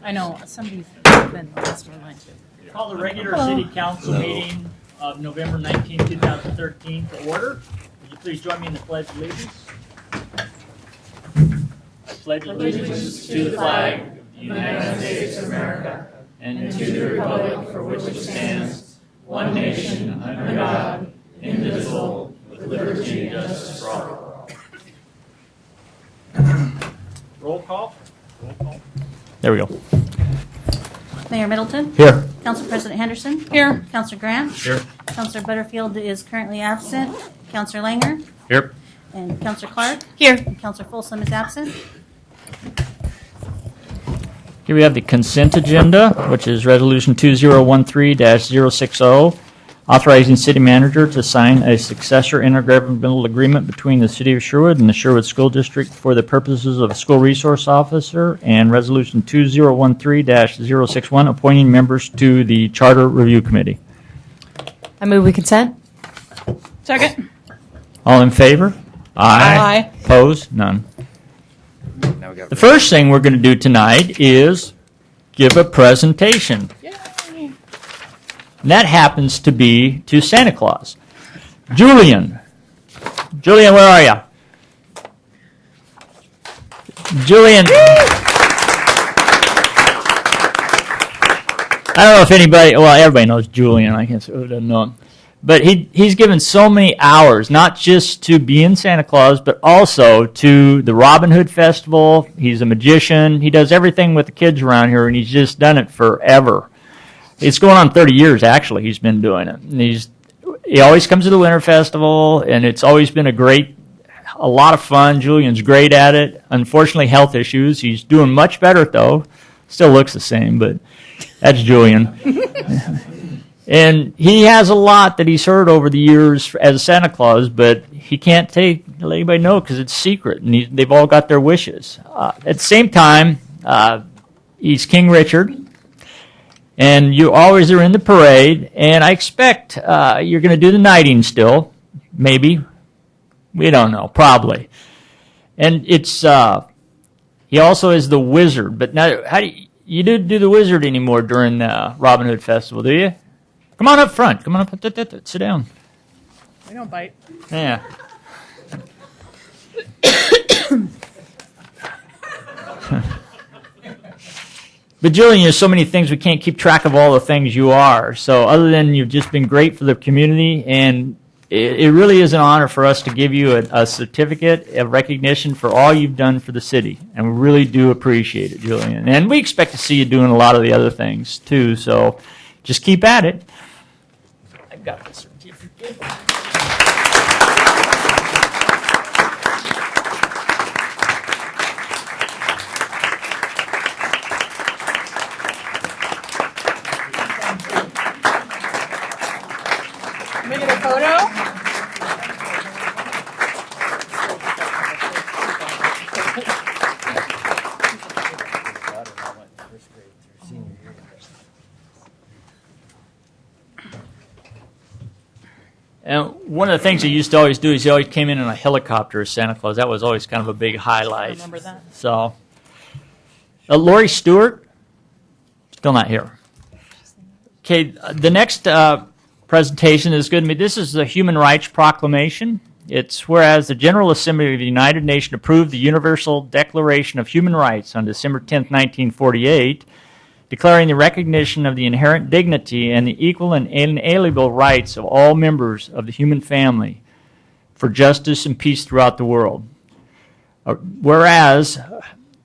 I know, somebody's been messing with mine too. Call the regular city council meeting of November 19, 2013 to order. Would you please join me in the Pledge of Allegiance? I pledge allegiance to the flag of the United States of America and to the republic for which it stands, one nation, under God, indivisible, with liberty and justice for all. Roll call. There we go. Mayor Middleton? Here. Council President Henderson? Here. Councilor Grant? Here. Councilor Butterfield is currently absent. Councilor Langer? Here. And Councilor Clark? Here. And Councilor Folsom is absent. Here we have the consent agenda, which is Resolution 2013-060, authorizing city manager to sign a successor intergovernmental agreement between the city of Sherwood and the Sherwood School District for the purposes of a school resource officer, and Resolution 2013-061, appointing members to the Charter Review Committee. I move we consent. Second. All in favor? Aye. Opposed? None. The first thing we're going to do tonight is give a presentation. And that happens to be to Santa Claus. Julian, where are you? Julian. I don't know if anybody, well, everybody knows Julian. I guess who doesn't know him. But he's given so many hours, not just to being Santa Claus, but also to the Robin Hood Festival. He's a magician. He does everything with the kids around here, and he's just done it forever. It's going on 30 years, actually, he's been doing it. And he always comes to the Winter Festival, and it's always been a lot of fun. Julian's great at it. Unfortunately, health issues. He's doing much better, though. Still looks the same, but that's Julian. And he has a lot that he's heard over the years as Santa Claus, but he can't let anybody know because it's secret, and they've all got their wishes. At the same time, he's King Richard, and you always are in the parade, and I expect you're going to do the knighting still, maybe. We don't know, probably. And it's he also is the wizard, but now how do you do the wizard anymore during the Robin Hood Festival, do you? Come on up front. Come on up. Sit down. I don't bite. Yeah. But Julian, there's so many things we can't keep track of all the things you are. So other than you've just been great for the community, and it really is an honor for us to give you a certificate of recognition for all you've done for the city. And we really do appreciate it, Julian. And we expect to see you doing a lot of the other things, too. So just keep at it. I've got the certificate. Can we get a photo? And one of the things he used to always do is he always came in a helicopter as Santa Claus. That was always kind of a big highlight. I remember that. So, Lori Stewart, still not here. Okay, the next presentation is going to be, this is the Human Rights Proclamation. It's whereas the General Assembly of the United Nations approved the Universal Declaration of Human Rights on December 10, 1948, declaring the recognition of the inherent dignity and the equal and inalienable rights of all members of the human family for justice and peace throughout the world. Whereas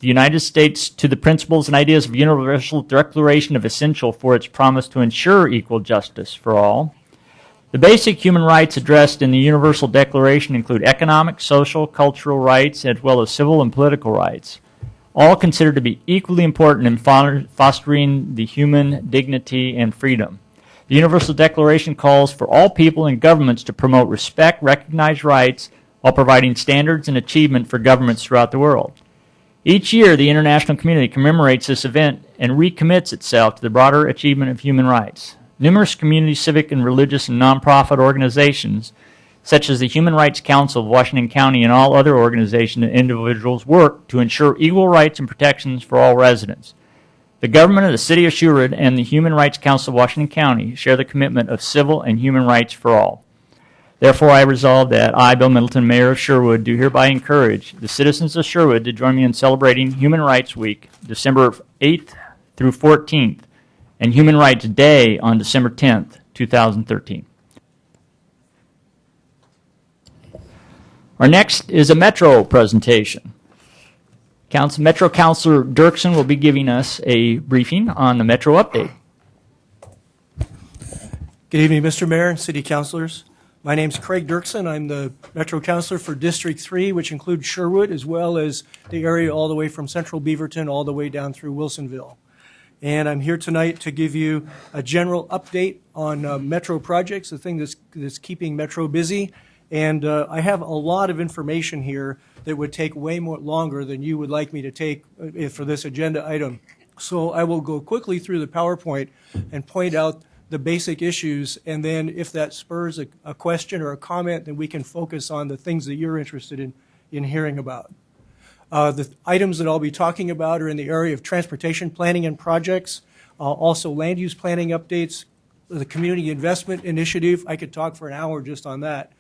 the United States, to the principles and ideas of Universal Declaration of Essential for its promise to ensure equal justice for all, the basic human rights addressed in the Universal Declaration include economic, social, cultural rights, as well as civil and political rights, all considered to be equally important in fostering the human dignity and freedom. The Universal Declaration calls for all people and governments to promote respect, recognize rights, while providing standards and achievement for governments throughout the world. Each year, the international community commemorates this event and recommits itself to the broader achievement of human rights. Numerous community, civic, and religious and nonprofit organizations such as the Human Rights Council of Washington County and all other organizations and individuals, work to ensure equal rights and protections for all residents. The government of the City of Sherwood and the Human Rights Council of Washington County share the commitment of civil and human rights for all. Therefore, I resolve that I, Bill Middleton, Mayor of Sherwood, do hereby encourage the citizens of Sherwood to join me in celebrating Human Rights Week, December 8th through 14th, and Human Rights Day on December 10th, 2013. Our next is a Metro presentation. Metro Councilor Dirksen will be giving us a briefing on the Metro update. Good evening, Mr. Mayor and City Councilors. My name is Craig Dirksen. I'm the Metro Councilor for District 3, which includes Sherwood, as well as the area all the way from central Beaverton all the way down through Wilsonville. And I'm here tonight to give you a general update on Metro projects, the thing that's keeping Metro busy. And I have a lot of information here that would take way more longer than you would like me to take for this agenda item. So I will go quickly through the PowerPoint and point out the basic issues, and then if that spurs a question or a comment, then we can focus on the things that you're interested in hearing about. The items that I'll be talking about are in the area of transportation planning and projects, also land use planning updates, the community investment initiative. I could talk for an hour just on that.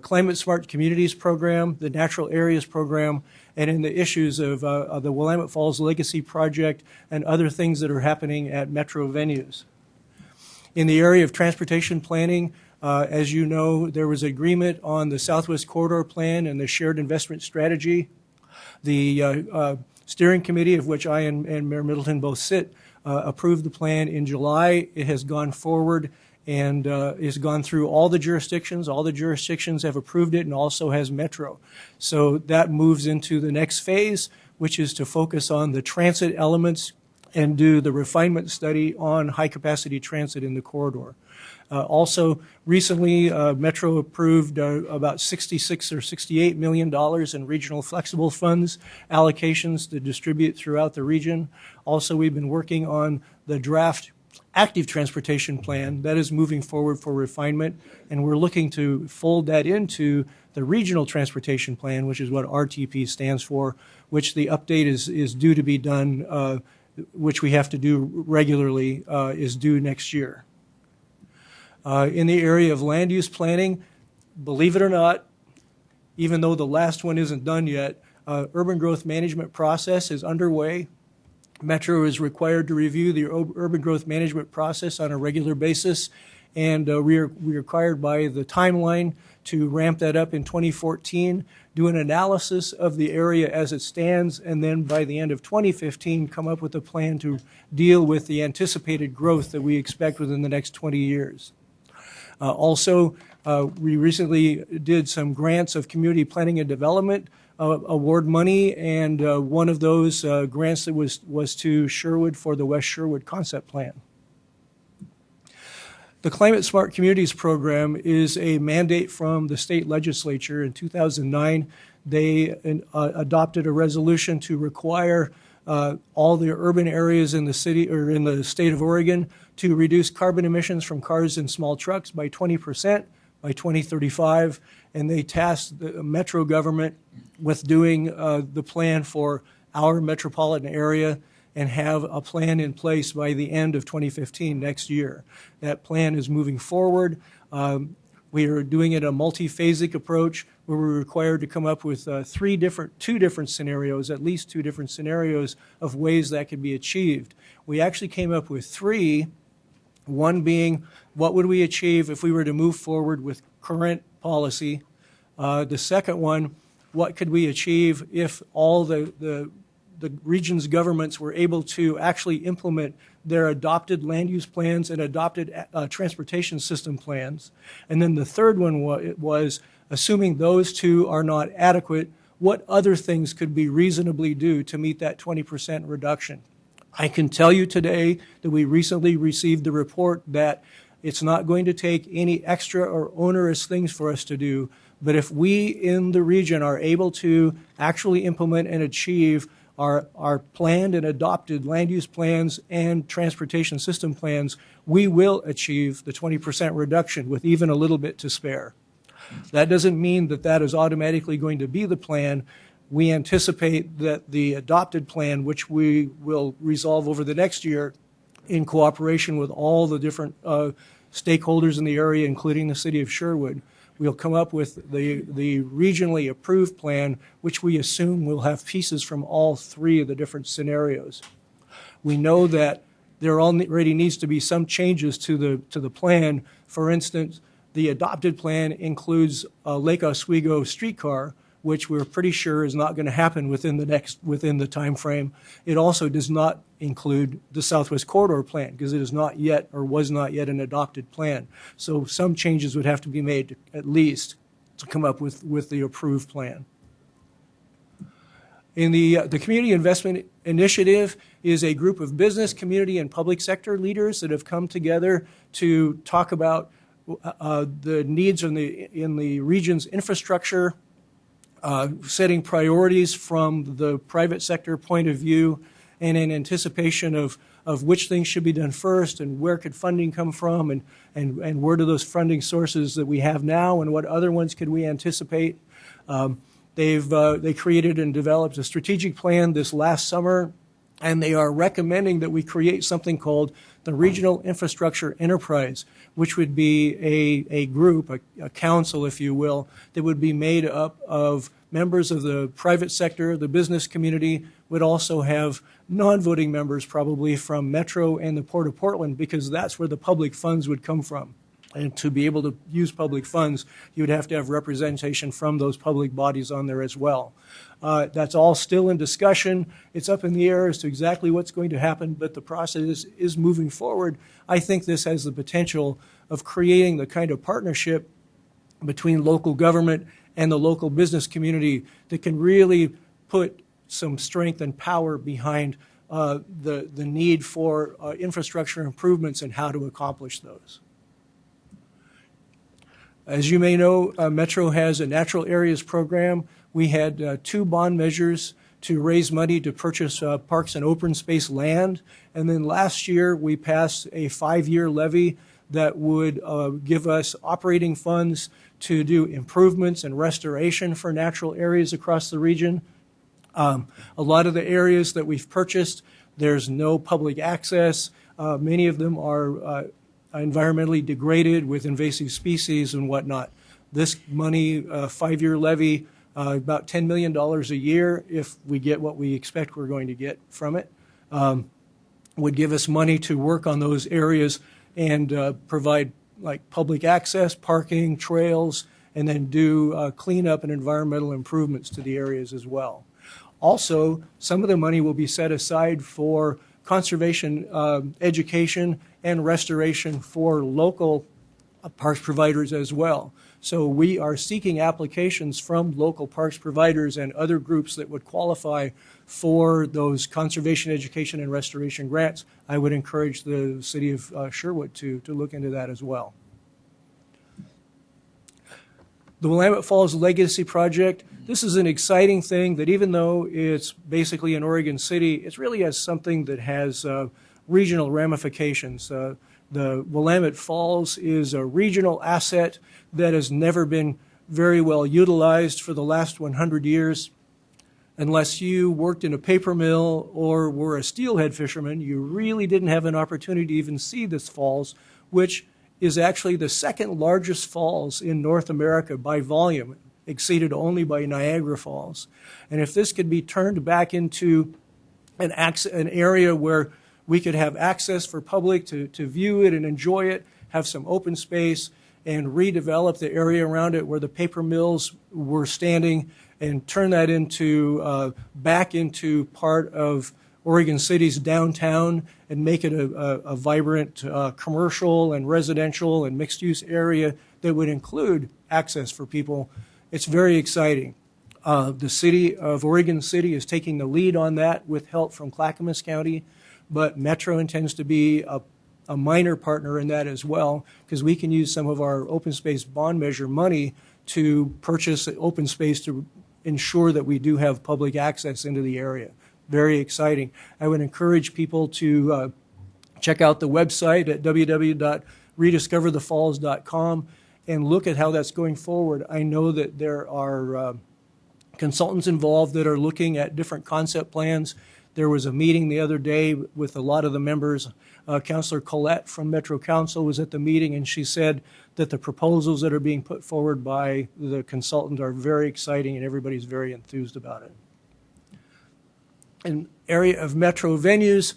Climate Smart Communities program, the Natural Areas program, and in the issues of the Willamette Falls Legacy project and other things that are happening at Metro venues. In the area of transportation planning, as you know, there was agreement on the Southwest Corridor Plan and the Shared Investment Strategy. The steering committee, of which I and Mayor Middleton both sit, approved the plan in July. It has gone forward and has gone through all the jurisdictions. All the jurisdictions have approved it and also has Metro. So that moves into the next phase, which is to focus on the transit elements and do the refinement study on high-capacity transit in the corridor. Also, recently, Metro approved about $66 or $68 million in regional flexible funds allocations to distribute throughout the region. Also, we've been working on the draft active transportation plan that is moving forward for refinement, and we're looking to fold that into the regional transportation plan, which is what RTP stands for, which the update is due to be done, which we have to do regularly, is due next year. In the area of land use planning, believe it or not, even though the last one isn't done yet, urban growth management process is underway. Metro is required to review the urban growth management process on a regular basis, and we are required by the timeline to ramp that up in 2014, do an analysis of the area as it stands, and then by the end of 2015 come up with a plan to deal with the anticipated growth that we expect within the next 20 years. Also, we recently did some grants of community planning and development award money, and one of those grants that was to Sherwood for the West Sherwood concept plan. The Climate Smart Communities program is a mandate from the state legislature. In 2009, they adopted a resolution to require all the urban areas in the city or in the state of Oregon to reduce carbon emissions from cars and small trucks by 20% by 2035, and they tasked the Metro government with doing the plan for our metropolitan area and have a plan in place by the end of 2015, next year. That plan is moving forward. We are doing it a multi-phasic approach where we're required to come up with two different scenarios, at least two different scenarios of ways that could be achieved. We actually came up with three, one being what would we achieve if we were to move forward with current policy. The second one, what could we achieve if all the region's governments were able to actually implement their adopted land use plans and adopted transportation system plans. And then the third one was, assuming those two are not adequate, what other things could be reasonably do to meet that 20% reduction? I can tell you today that we recently received the report that it's not going to take any extra or onerous things for us to do, but if we in the region are able to actually implement and achieve our planned and adopted land use plans and transportation system plans, we will achieve the 20% reduction with even a little bit to spare. That doesn't mean that that is automatically going to be the plan. We anticipate that the adopted plan, which we will resolve over the next year in cooperation with all the different stakeholders in the area, including the city of Sherwood, we'll come up with the regionally approved plan, which we assume will have pieces from all three of the different scenarios. We know that there already needs to be some changes to the plan. For instance, the adopted plan includes a Lake Oswego streetcar, which we're pretty sure is not going to happen within the time frame. It also does not include the Southwest Corridor plan because it is not yet or was not yet an adopted plan. So some changes would have to be made at least to come up with the approved plan. In the Community Investment Initiative is a group of business, community, and public sector leaders that have come together to talk about the needs in the region's infrastructure, setting priorities from the private sector point of view, and in anticipation of which things should be done first and where could funding come from and where do those funding sources that we have now and what other ones could we anticipate. They created and developed a strategic plan this last summer, and they are recommending that we create something called the Regional Infrastructure Enterprise, which would be a group, a council, if you will, that would be made up of members of the private sector, the business community, would also have non-voting members probably from Metro and the Port of Portland, because that's where the public funds would come from. And to be able to use public funds, you would have to have representation from those public bodies on there as well. That's all still in discussion. It's up in the air as to exactly what's going to happen, but the process is moving forward. I think this has the potential of creating the kind of partnership between local government and the local business community that can really put some strength and power behind the need for infrastructure improvements and how to accomplish those. As you may know, Metro has a natural areas program. We had 2 bond measures to raise money to purchase parks and open space land. And then last year, we passed a 5-year levy that would give us operating funds to do improvements and restoration for natural areas across the region. A lot of the areas that we've purchased, there's no public access. Many of them are environmentally degraded with invasive species and whatnot. This money, 5-year levy, about $10 million a year, if we get what we expect we're going to get from it, would give us money to work on those areas and provide like public access, parking, trails, and then do cleanup and environmental improvements to the areas as well. Also, some of the money will be set aside for conservation education and restoration for local parks providers as well. So we are seeking applications from local parks providers and other groups that would qualify for those conservation education and restoration grants. I would encourage the city of Sherwood to look into that as well. The Willamette Falls Legacy Project, this is an exciting thing that even though it's basically in Oregon City, it really has something that has regional ramifications. The Willamette Falls is a regional asset that has never been very well utilized for the last 100 years. Unless you worked in a paper mill or were a steelhead fisherman, you really didn't have an opportunity to even see this falls, which is actually the second largest falls in North America by volume, exceeded only by Niagara Falls. And if this could be turned back into an area where we could have access for public to view it and enjoy it, have some open space, and redevelop the area around it where the paper mills were standing, and turn that into back into part of Oregon City's downtown and make it a vibrant commercial and residential and mixed-use area that would include access for people. It's very exciting. The city of Oregon City is taking the lead on that with help from Clackamas County, but Metro intends to be a minor partner in that as well, because we can use some of our open space bond measure money to purchase open space to ensure that we do have public access into the area. Very exciting. I would encourage people to check out the website at www.rediscoverthefalls.com and look at how that's going forward, I know that there are consultants involved that are looking at different concept plans. There was a meeting the other day with a lot of the members. Councilor Collette from Metro Council was at the meeting, and she said that the proposals that are being put forward by the consultant are very exciting, and everybody's very enthused about it. An area of Metro venues,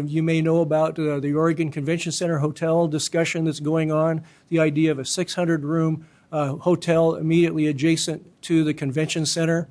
you may know about the Oregon Convention Center Hotel discussion that's going on, the idea of a 600-room hotel immediately adjacent to the convention center.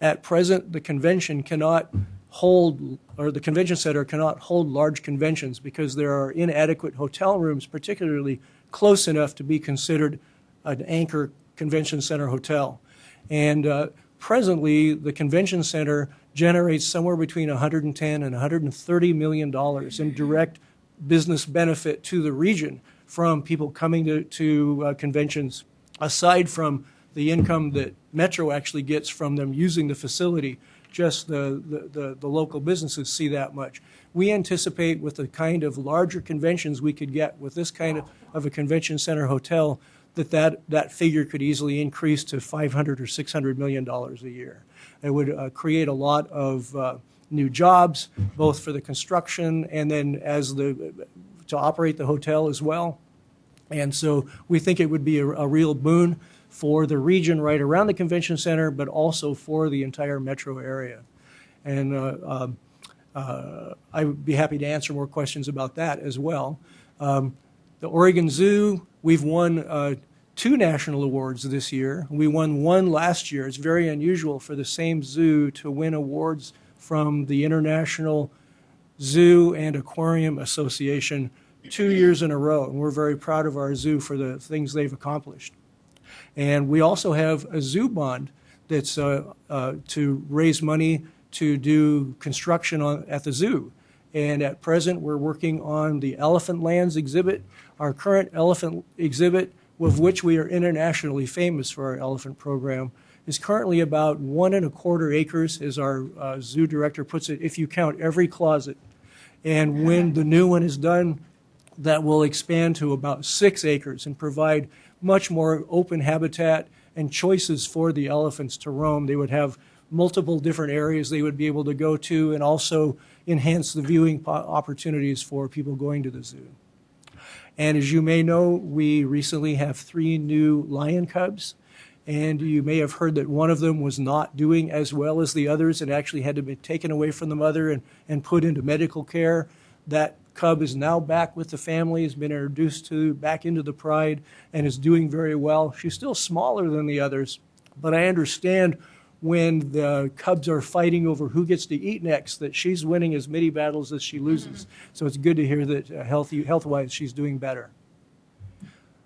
At present, the convention cannot hold, or the convention center cannot hold large conventions because there are inadequate hotel rooms, particularly close enough to be considered an anchor convention center hotel. And presently, the convention center generates somewhere between $110 and $130 million in direct business benefit to the region from people coming to conventions, aside from the income that Metro actually gets from them using the facility. Just the local businesses see that much. We anticipate with the kind of larger conventions we could get with this kind of a convention center hotel that figure could easily increase to $500 or $600 million a year. It would create a lot of new jobs, both for the construction and then to operate the hotel as well. And so we think it would be a real boon for the region right around the convention center, but also for the entire metro area. And I would be happy to answer more questions about that as well. The Oregon Zoo, we've won 2 national awards this year. We won 1 last year. It's very unusual for the same zoo to win awards from the International Zoo and Aquarium Association 2 years in a row. And we're very proud of our zoo for the things they've accomplished. And we also have a zoo bond that's to raise money to do construction at the zoo. And at present, we're working on the Elephant Lands exhibit. Our current elephant exhibit, of which we are internationally famous for our elephant program, is currently about 1.25 acres, as our zoo director puts it, if you count every closet. And when the new one is done, that will expand to about 6 acres and provide much more open habitat and choices for the elephants to roam. They would have multiple different areas they would be able to go to, and also enhance the viewing opportunities for people going to the zoo. And as you may know, we recently have 3 new lion cubs, and you may have heard that one of them was not doing as well as the others and actually had to be taken away from the mother and put into medical care. That cub is now back with the family, has been introduced back into the pride, and is doing very well. She's still smaller than the others, but I understand when the cubs are fighting over who gets to eat next, that she's winning as many battles as she loses. So it's good to hear that health-wise she's doing better.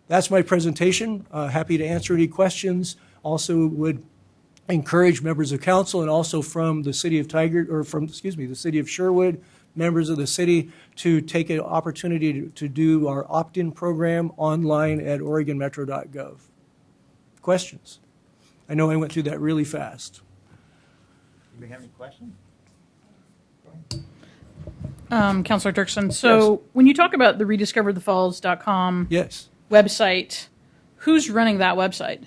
That's my presentation. Happy to answer any questions. Also would encourage members of council and also from the city of the city of Sherwood, members of the city, to take an opportunity to do our opt-in program online at oregonmetro.gov. Questions? I know I went through that really fast. Do we have any questions? Councilor Dirksen, so Yes. when you talk about the rediscoverthefalls.com Yes. website, who's running that website?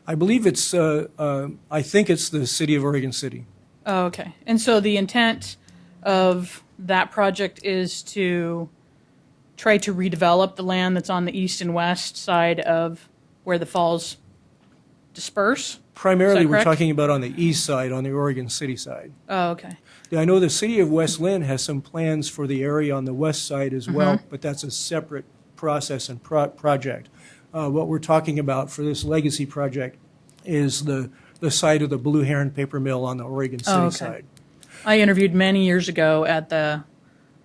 I believe it's, I think it's the city of Oregon City. Oh, okay. And so the intent of that project is to try to redevelop the land that's on the east and west side of where the falls disperse? Primarily, Is that we're correct? talking about on the east side, on the Oregon City side. Oh, okay. I know the city of West Lynn has some plans for the area on the west side as well, but that's a separate process and project. What we're talking about for this legacy project is the site of the Blue Heron Paper Mill on the Oregon City okay. side. I interviewed many years ago at the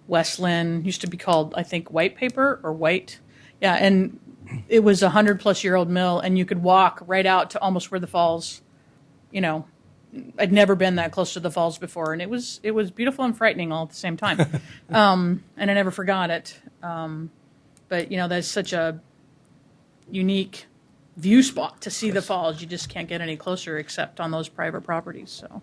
West Lynn, used to be called, I think, White Paper or White. Yeah, and it was a 100-plus-year-old mill, and you could walk right out to almost where the falls, I'd never been that close to the falls before, and it was beautiful and frightening all at the same time. And I never forgot it. But, that's such a unique view spot to see the falls. You just can't get any closer except on those private properties. So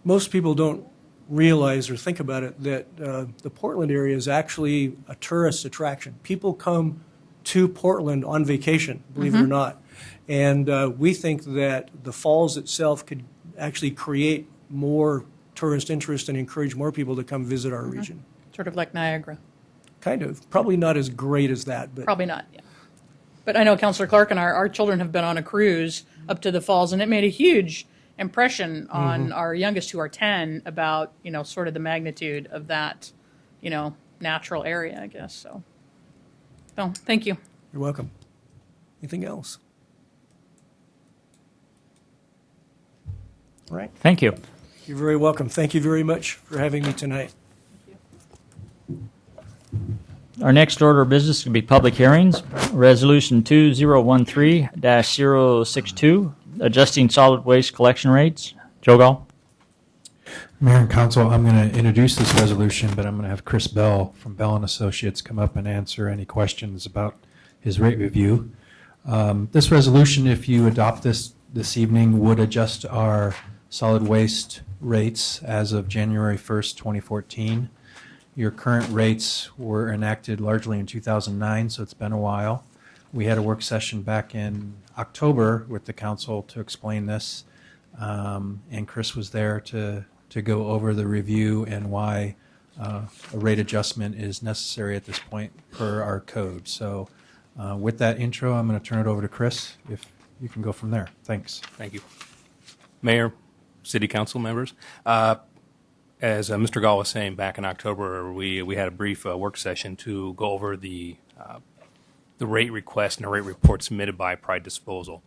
Most people don't realize or think about it that the Portland area is actually a tourist attraction. People come to Portland on vacation, believe it or not. And we think that the falls itself could actually create more tourist interest and encourage more people to come visit our region. Sort of like Niagara. Kind of. Probably not as great as that, but Probably not, yeah. But I know Councilor Clark and our children have been on a cruise up to the falls, and it made a huge impression on our youngest, who are 10, about, sort of the magnitude of that, natural area, I guess. So thank you. you're welcome. Anything else? All right. Thank you. You're very welcome. Thank you very much for having me tonight. Our next order of business is going to be public hearings. Resolution 2013-062, adjusting solid waste collection rates. Joe Gall. Mayor and Council, I'm going to introduce this resolution, but I'm going to have Chris Bell from Bell & Associates come up and answer any questions about his rate review. This resolution, if you adopt this evening, would adjust our solid waste rates as of January 1st, 2014. Your current rates were enacted largely in 2009, so it's been a while. We had a work session back in October with the council to explain this, and Chris was there to go over the review and why a rate adjustment is necessary at this point per our code. So with that intro, I'm going to turn it over to Chris, if you can go from there. Thanks. Thank you. Mayor, City Council members, as Mr. Gall was saying, back in October, we had a brief work session to go over the rate request and the rate report submitted by Pride Disposal.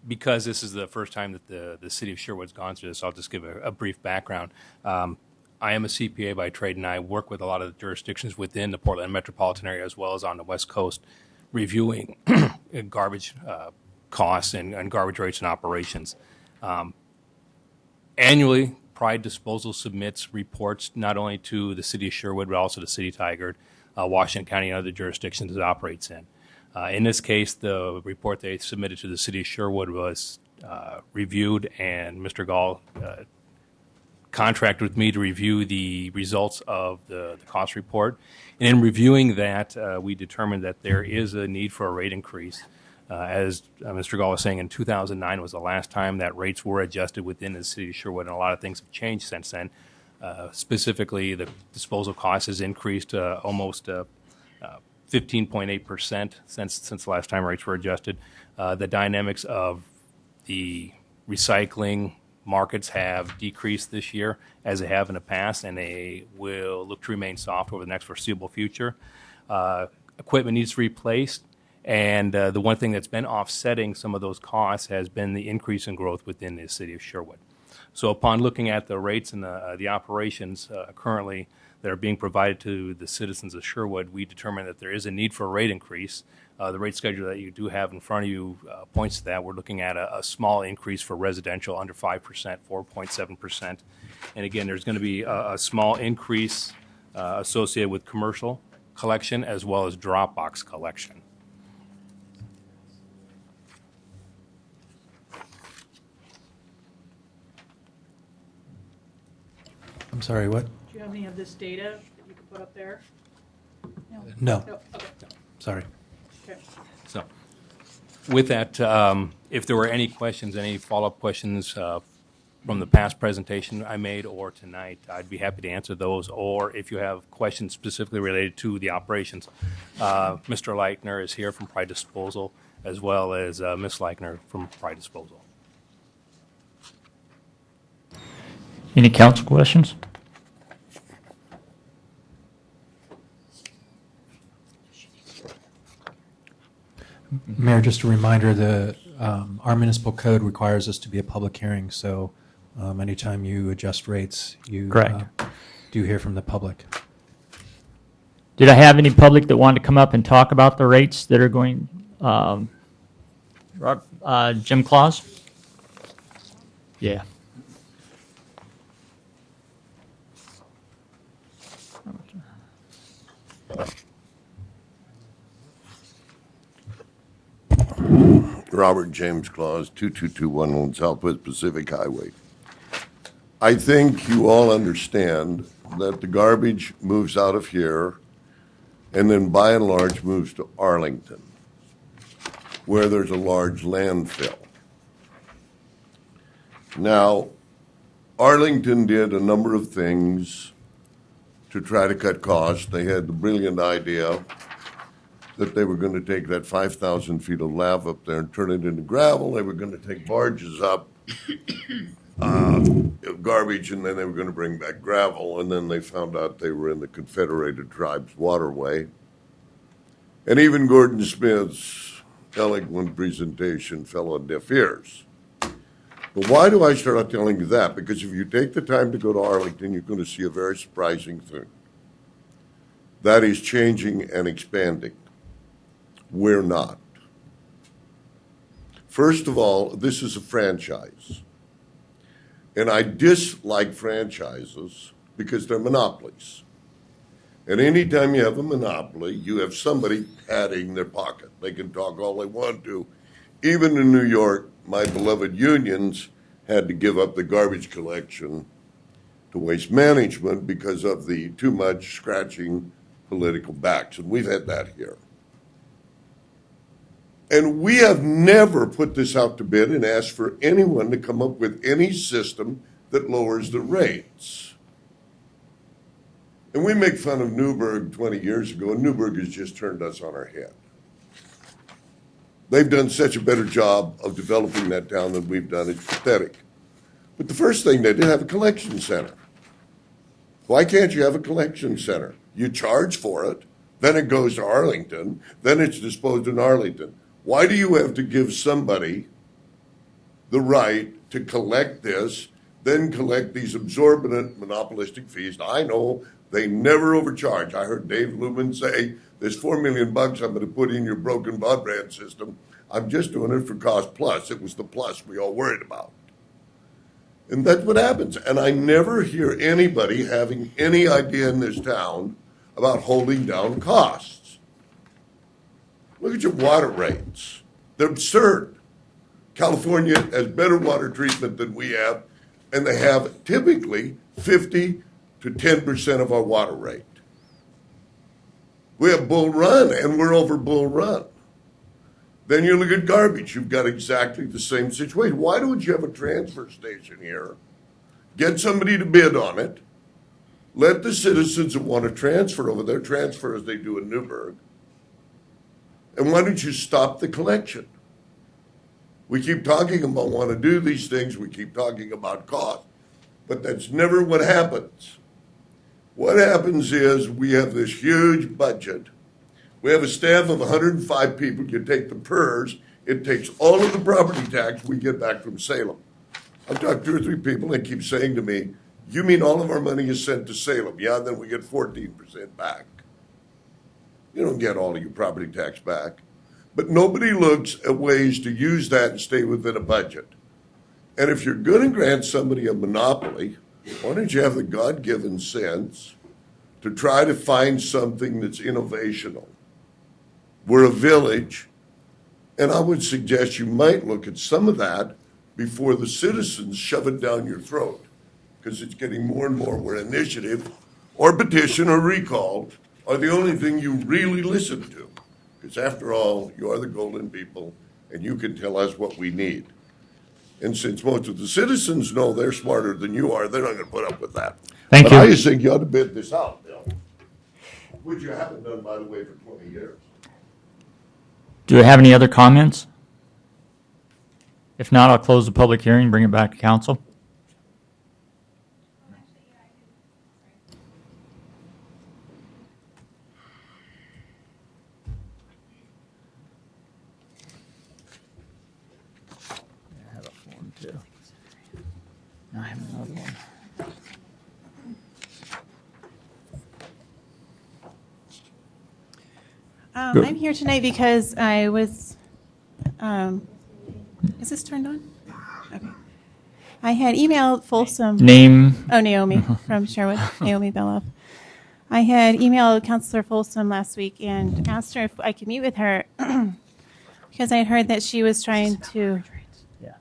Because this is the first time that the City of Sherwood's gone through this, I'll just give a brief background. I am a CPA by trade, and I work with a lot of the jurisdictions within the Portland metropolitan area as well as on the West Coast, reviewing garbage costs and garbage rates and operations. Annually, Pride Disposal submits reports not only to the City of Sherwood, but also to City Tigard, Washington County, and other jurisdictions it operates in. In this case, the report they submitted to the City of Sherwood was reviewed, and Mr. Gall contracted with me to review the results of the cost report. And in reviewing that, we determined that there is a need for a rate increase. As Mr. Gall was saying, in 2009 was the last time that rates were adjusted within the City of Sherwood, and a lot of things have changed since then. Specifically, the disposal cost has increased almost 15.8% since the last time rates were adjusted. The dynamics of the recycling markets have decreased this year, as they have in the past, and they will look to remain soft over the next foreseeable future. Equipment needs to be replaced. And the one thing that's been offsetting some of those costs has been the increase in growth within the City of Sherwood. So upon looking at the rates and the operations currently that are being provided to the citizens of Sherwood, we determined that there is a need for a rate increase. The rate schedule that you do have in front of you points to that. We're looking at a small increase for residential, under 5%, 4.7%. And again, there's going to be a small increase associated with commercial collection as well as drop box collection. I'm sorry, what? Do you have any of this data that you could put up there? No, Okay. sorry. Okay. So with that, if there were any questions, any follow-up questions from the past presentation I made or tonight, I'd be happy to answer those. Or if you have questions specifically related to the operations, Mr. Leichner is here from Pride Disposal, as well as Ms. Leichner from Pride Disposal. Any council questions? Mayor, just a reminder, our municipal code requires us to be a public hearing, so anytime you adjust rates, you Correct. Do hear from the public. Did I have any public that wanted to come up and talk about the rates that are going, Jim Claus? Yeah. Robert James Claus, 22211 Southwest Pacific Highway. I think you all understand that the garbage moves out of here and then by and large moves to Arlington, where there's a large landfill. Now, Arlington did a number of things to try to cut costs. They had the brilliant idea that they were going to take that 5,000 feet of lava up there and turn it into gravel. They were going to take barges up, garbage, and then they were going to bring back gravel. And then they found out they were in the Confederated Tribes waterway. And even Gordon Smith's eloquent presentation fell on deaf ears. But why do I start out telling you that? Because if you take the time to go to Arlington, you're going to see a very surprising thing. That is changing and expanding. We're not. First of all, this is a franchise. And I dislike franchises because they're monopolies. And anytime you have a monopoly, you have somebody padding their pocket. They can talk all they want to. Even in New York, my beloved unions had to give up the garbage collection to waste management because of the too much scratching political backs. And we've had that here. And we have never put this out to bid and asked for anyone to come up with any system that lowers the rates. And we make fun of Newburgh 20 years ago, and Newburgh has just turned us on our head. They've done such a better job of developing that town than we've done. It's pathetic. But the first thing they did have a collection center. Why can't you have a collection center? You charge for it, then it goes to Arlington, then it's disposed in Arlington. Why do you have to give somebody the right to collect this, then collect these exorbitant monopolistic fees? I know they never overcharge. I heard Dave Lumen say, there's $4 million I'm going to put in your broken broadband system. I'm just doing it for cost plus. It was the plus we all worried about. And that's what happens. And I never hear anybody having any idea in this town about holding down costs. Look at your water rates. They're absurd. California has better water treatment than we have, and they have typically 50 to 10% of our water rate. We have Bull Run, and we're over Bull Run. Then you look at garbage. You've got exactly the same situation. Why don't you have a transfer station here? Get somebody to bid on it. Let the citizens that want to transfer over there transfer as they do in Newburgh. And why don't you stop the collection? We keep talking about want to do these things. We keep talking about cost. But that's never what happens. What happens is we have this huge budget. We have a staff of 105 people. You take the PERS. It takes all of the property tax we get back from Salem. I've talked to 2 or 3 people and they keep saying to me, you mean all of our money is sent to Salem? Yeah, then we get 14% back. You don't get all of your property tax back. But nobody looks at ways to use that and stay within a budget. And if you're going to grant somebody a monopoly, why don't you have the God-given sense to try to find something that's innovational? We're a village, and I would suggest you might look at some of that before the citizens shove it down your throat, because it's getting more and more where initiative or petition or recall are the only thing you really listen to. Because after all, you are the golden people, and you can tell us what we need. And since most of the citizens know they're smarter than you are, they're not going to put up with that. Thank you. I just think you ought to bid this out, Bill, which you haven't done, by the way, for 20 years. Do we have any other comments? If not, I'll close the public hearing and bring it back to council. I have a form too. I have another one. I'm here tonight because I was, is this turned on? Okay. I had emailed Folsom. Name. Oh, Naomi from Sherwood, Naomi Beloff. I had emailed Councilor Folsom last week and asked her if I could meet with her because I had heard that she was trying to, get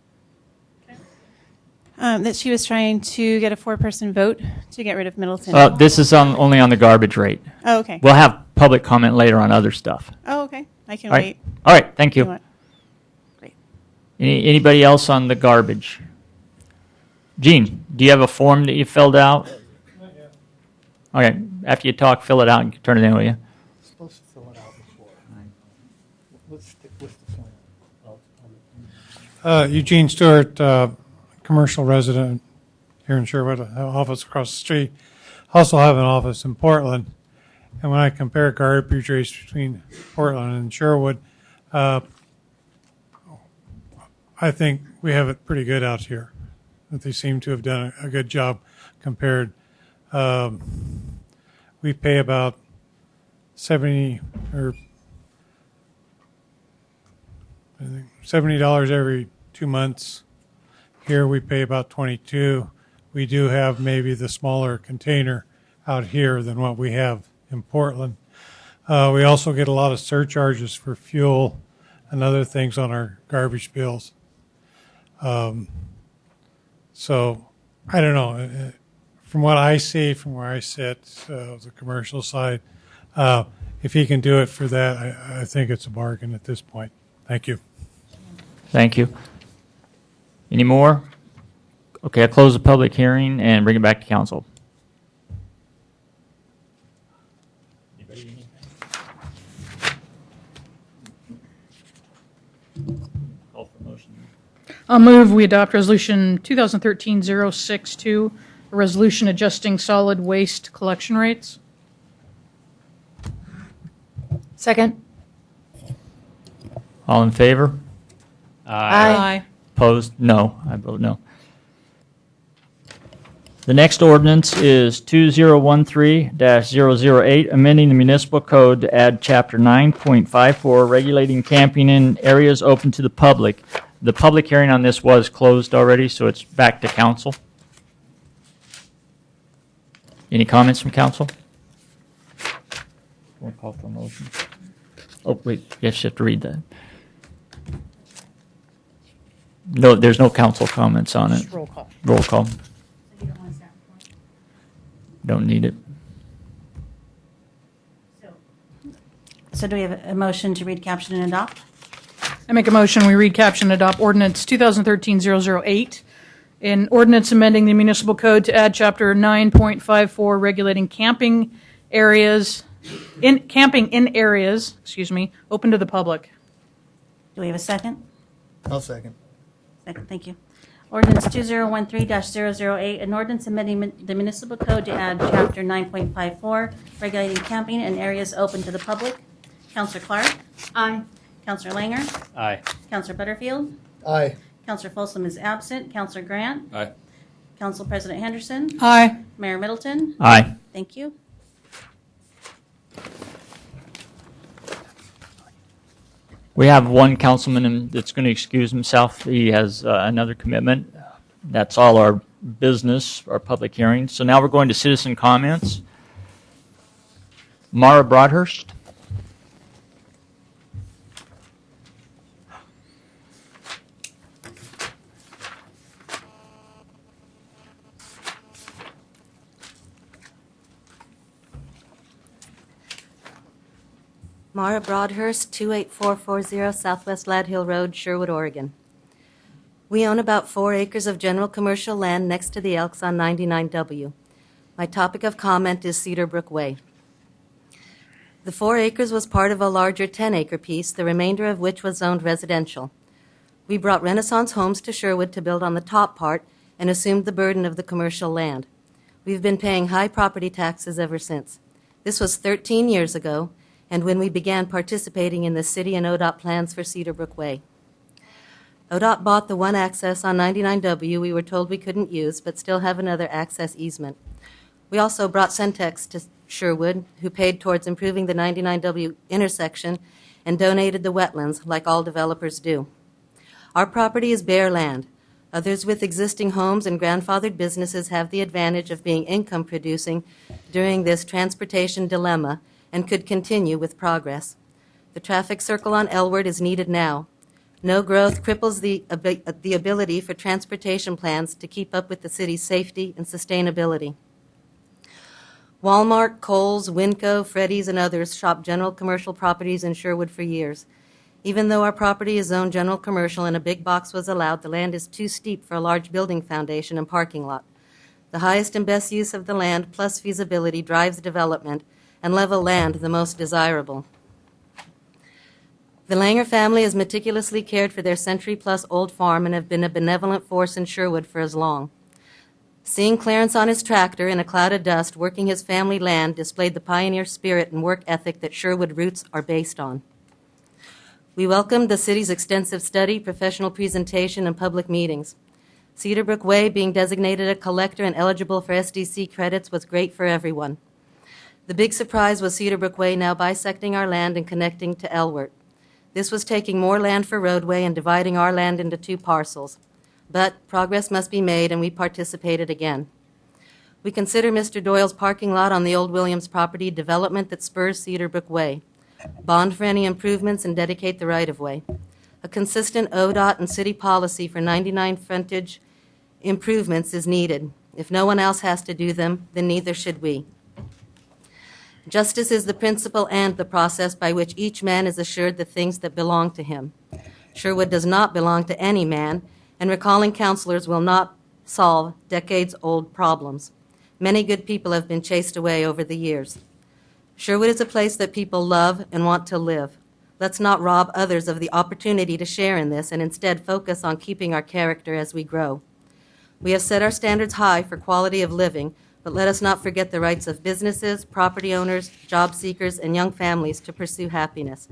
a 4-person vote to get rid of Middleton. This is only on the garbage rate. Oh, okay. We'll have public comment later on other stuff. Oh, okay. I can All right. wait. All right. Thank You you. want- Great. Anybody else on the garbage? Gene, do you have a form that you filled out? Not yet. Okay. After you talk, fill it out and turn it in, will you? Supposed to fill it out before. Let's stick with the plan. Eugene Stewart, commercial resident here in Sherwood, office across the street. Also have an office in Portland. And when I compare garbage rates between Portland and Sherwood, I think we have it pretty good out here. That they seem to have done a good job compared. We pay about $70 every 2 months. Here we pay about $22. We do have maybe the smaller container out here than what we have in Portland. We also get a lot of surcharges for fuel and other things on our garbage bills. So I don't know. From what I see, from where I sit, the commercial side, if he can do it for that, I think it's a bargain at this point. Thank you. Thank you. Any more? Okay, I'll close the public hearing and bring it back to council. Call for motion. I'll move we adopt Resolution 2013-062, a resolution adjusting solid waste collection rates. Second. All in favor? Aye. Opposed? No. I vote no. The next ordinance is 2013-008, amending the municipal code to add Chapter 9.54, regulating camping in areas open to the public. The public hearing on this was closed already, so it's back to council. Any comments from council? Want to call for a motion? Oh, wait, yes, you have to read that. No, there's no council comments on it. Just roll call. Roll call. Don't need it. So do we have a motion to read, caption, and adopt? I make a motion we read, caption, and adopt ordinance 2013-008, an ordinance amending the municipal code to add Chapter 9.54, regulating camping in areas, open to the public. Do we have a second? I'll second. Second, thank you. Ordinance 2013-008, an ordinance amending the municipal code to add Chapter 9.54, regulating camping in areas open to the public. Counselor Clark? Aye. Counselor Langer? Aye. Counselor Butterfield? Aye. Counselor Folsom is absent. Counselor Grant? Aye. Council President Henderson? Aye. Mayor Middleton? Aye. Thank you. We have one councilman that's going to excuse himself. He has another commitment. That's all our business, our public hearing. So now we're going to citizen comments. Mara Broadhurst. Mara Broadhurst, 28440 Southwest Lad Hill Road, Sherwood, Oregon. We own about 4 acres of general commercial land next to the Elks on 99W. My topic of comment is Cedar Brook Way. The 4 acres was part of a larger 10-acre piece, the remainder of which was zoned residential. We brought Renaissance Homes to Sherwood to build on the top part and assumed the burden of the commercial land. We've been paying high property taxes ever since. This was 13 years ago, and when we began participating in the city and ODOT plans for Cedar Brook Way. ODOT bought the one access on 99W we were told we couldn't use, but still have another access easement. We also brought Centex to Sherwood, who paid towards improving the 99W intersection and donated the wetlands, like all developers do. Our property is bare land. Others with existing homes and grandfathered businesses have the advantage of being income producing during this transportation dilemma and could continue with progress. The traffic circle on Elward is needed now. No growth cripples the ability for transportation plans to keep up with the city's safety and sustainability. Walmart, Kohl's, Winco, Freddy's, and others shop general commercial properties in Sherwood for years. Even though our property is zoned general commercial and a big box was allowed, the land is too steep for a large building foundation and parking lot. The highest and best use of the land plus feasibility drives development, and level land the most desirable. The Langer family has meticulously cared for their century-plus old farm and have been a benevolent force in Sherwood for as long. Seeing Clarence on his tractor in a cloud of dust working his family land displayed the pioneer spirit and work ethic that Sherwood roots are based on. We welcomed the city's extensive study, professional presentation, and public meetings. Cedarbrook Way being designated a collector and eligible for SDC credits was great for everyone. The big surprise was Cedarbrook Way now bisecting our land and connecting to Elwert. This was taking more land for roadway and dividing our land into 2 parcels. But progress must be made, and we participated again. We consider Mr. Doyle's parking lot on the old Williams property development that spurs Cedarbrook Way, bond for any improvements, and dedicate the right-of-way. A consistent ODOT and city policy for 99 frontage improvements is needed. If no one else has to do them, then neither should we. Justice is the principle and the process by which each man is assured the things that belong to him. Sherwood does not belong to any man, and recalling counselors will not solve decades-old problems. Many good people have been chased away over the years. Sherwood is a place that people love and want to live. Let's not rob others of the opportunity to share in this and instead focus on keeping our character as we grow. We have set our standards high for quality of living, but let us not forget the rights of businesses, property owners, job seekers, and young families to pursue happiness.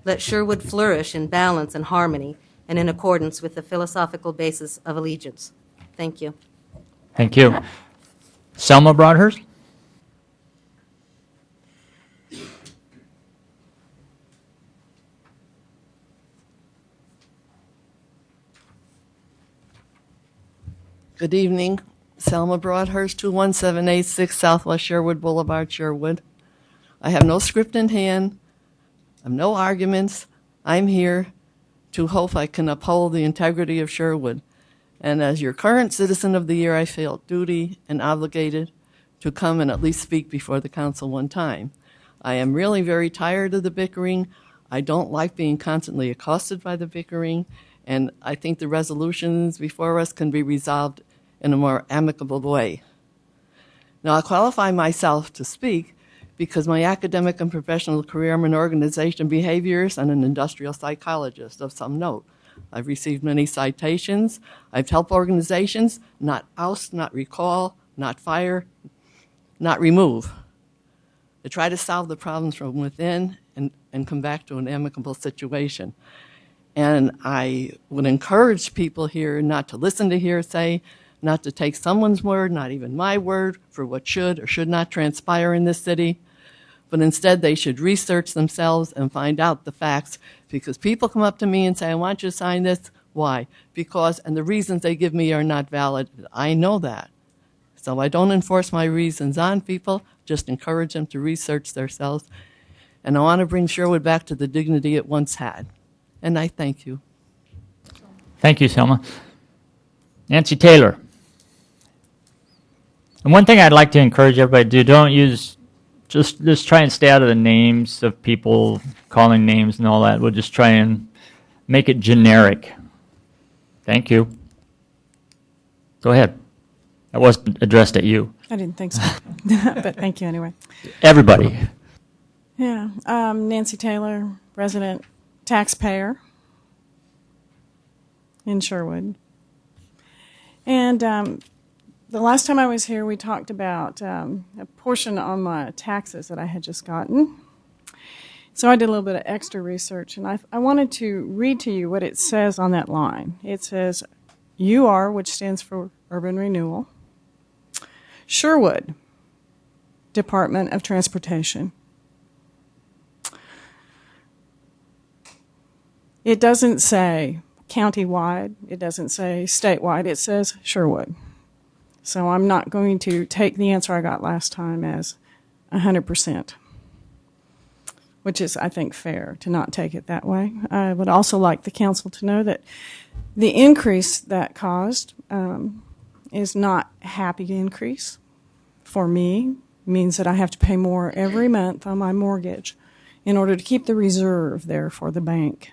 Let Sherwood flourish in balance and harmony and in accordance with the philosophical basis of allegiance. Thank you. Thank you. Selma Broadhurst? Good evening. Selma Broadhurst, 21786 Southwest Sherwood Boulevard, Sherwood. I have no script in hand. I have no arguments. I'm here to hope I can uphold the integrity of Sherwood. And as your current Citizen of the Year, I feel duty and obligated to come and at least speak before the council one time. I am really very tired of the bickering. I don't like being constantly accosted by the bickering, and I think the resolutions before us can be resolved in a more amicable way. Now, I qualify myself to speak because my academic and professional career, I'm an organization behaviorist and an industrial psychologist of some note. I've received many citations. I've helped organizations not oust, not recall, not fire, not remove, to try to solve the problems from within and come back to an amicable situation. And I would encourage people here not to listen to hearsay, not to take someone's word, not even my word, for what should or should not transpire in this city, but instead they should research themselves and find out the facts, because people come up to me and say, I want you to sign this. Why? Because, and the reasons they give me are not valid. I know that. So I don't enforce my reasons on people, just encourage them to research themselves. And I want to bring Sherwood back to the dignity it once had. And I thank you. Thank you, Selma. Nancy Taylor. And one thing I'd like to encourage everybody to do, don't use, just try and stay out of the names of people, calling names and all that. We'll just try and make it generic. Thank you. Go ahead. That wasn't addressed at you. I didn't think so, but thank you anyway. Everybody. Yeah, Nancy Taylor, resident taxpayer in Sherwood. And the last time I was here, we talked about a portion on my taxes that I had just gotten. So I did a little bit of extra research, and I wanted to read to you what it says on that line. It says, UR, which stands for Urban Renewal, Sherwood Department of Transportation. It doesn't say countywide. It doesn't say statewide. It says Sherwood. So I'm not going to take the answer I got last time as 100%, which is, I think, fair to not take it that way. I would also like the council to know that the increase that caused is not a happy increase for me means that I have to pay more every month on my mortgage in order to keep the reserve there for the bank.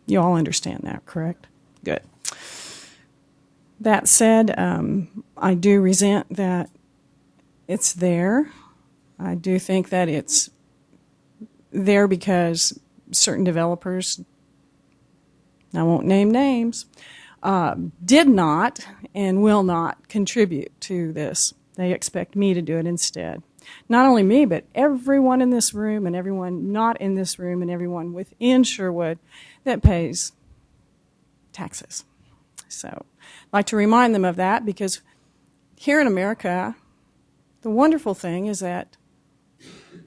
You all understand that, correct? Good. That said, I do resent that it's there. I do think that it's there because certain developers, I won't name names, did not and will not contribute to this. They expect me to do it instead. Not only me, but everyone in this room and everyone not in this room and everyone within Sherwood that pays taxes. So I'd like to remind them of that, because here in America, the wonderful thing is that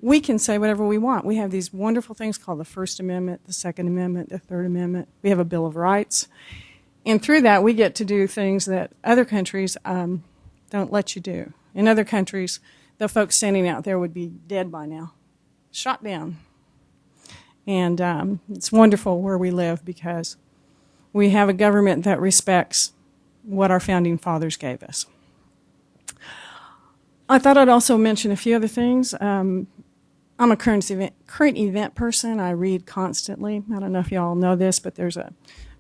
we can say whatever we want. We have these wonderful things called the First Amendment, the Second Amendment, the Third Amendment. We have a Bill of Rights. And through that, we get to do things that other countries don't let you do. In other countries, the folks standing out there would be dead by now, shot down. And it's wonderful where we live because we have a government that respects what our founding fathers gave us. I thought I'd also mention a few other things. I'm a current event person. I read constantly. I don't know if you all know this, but there's a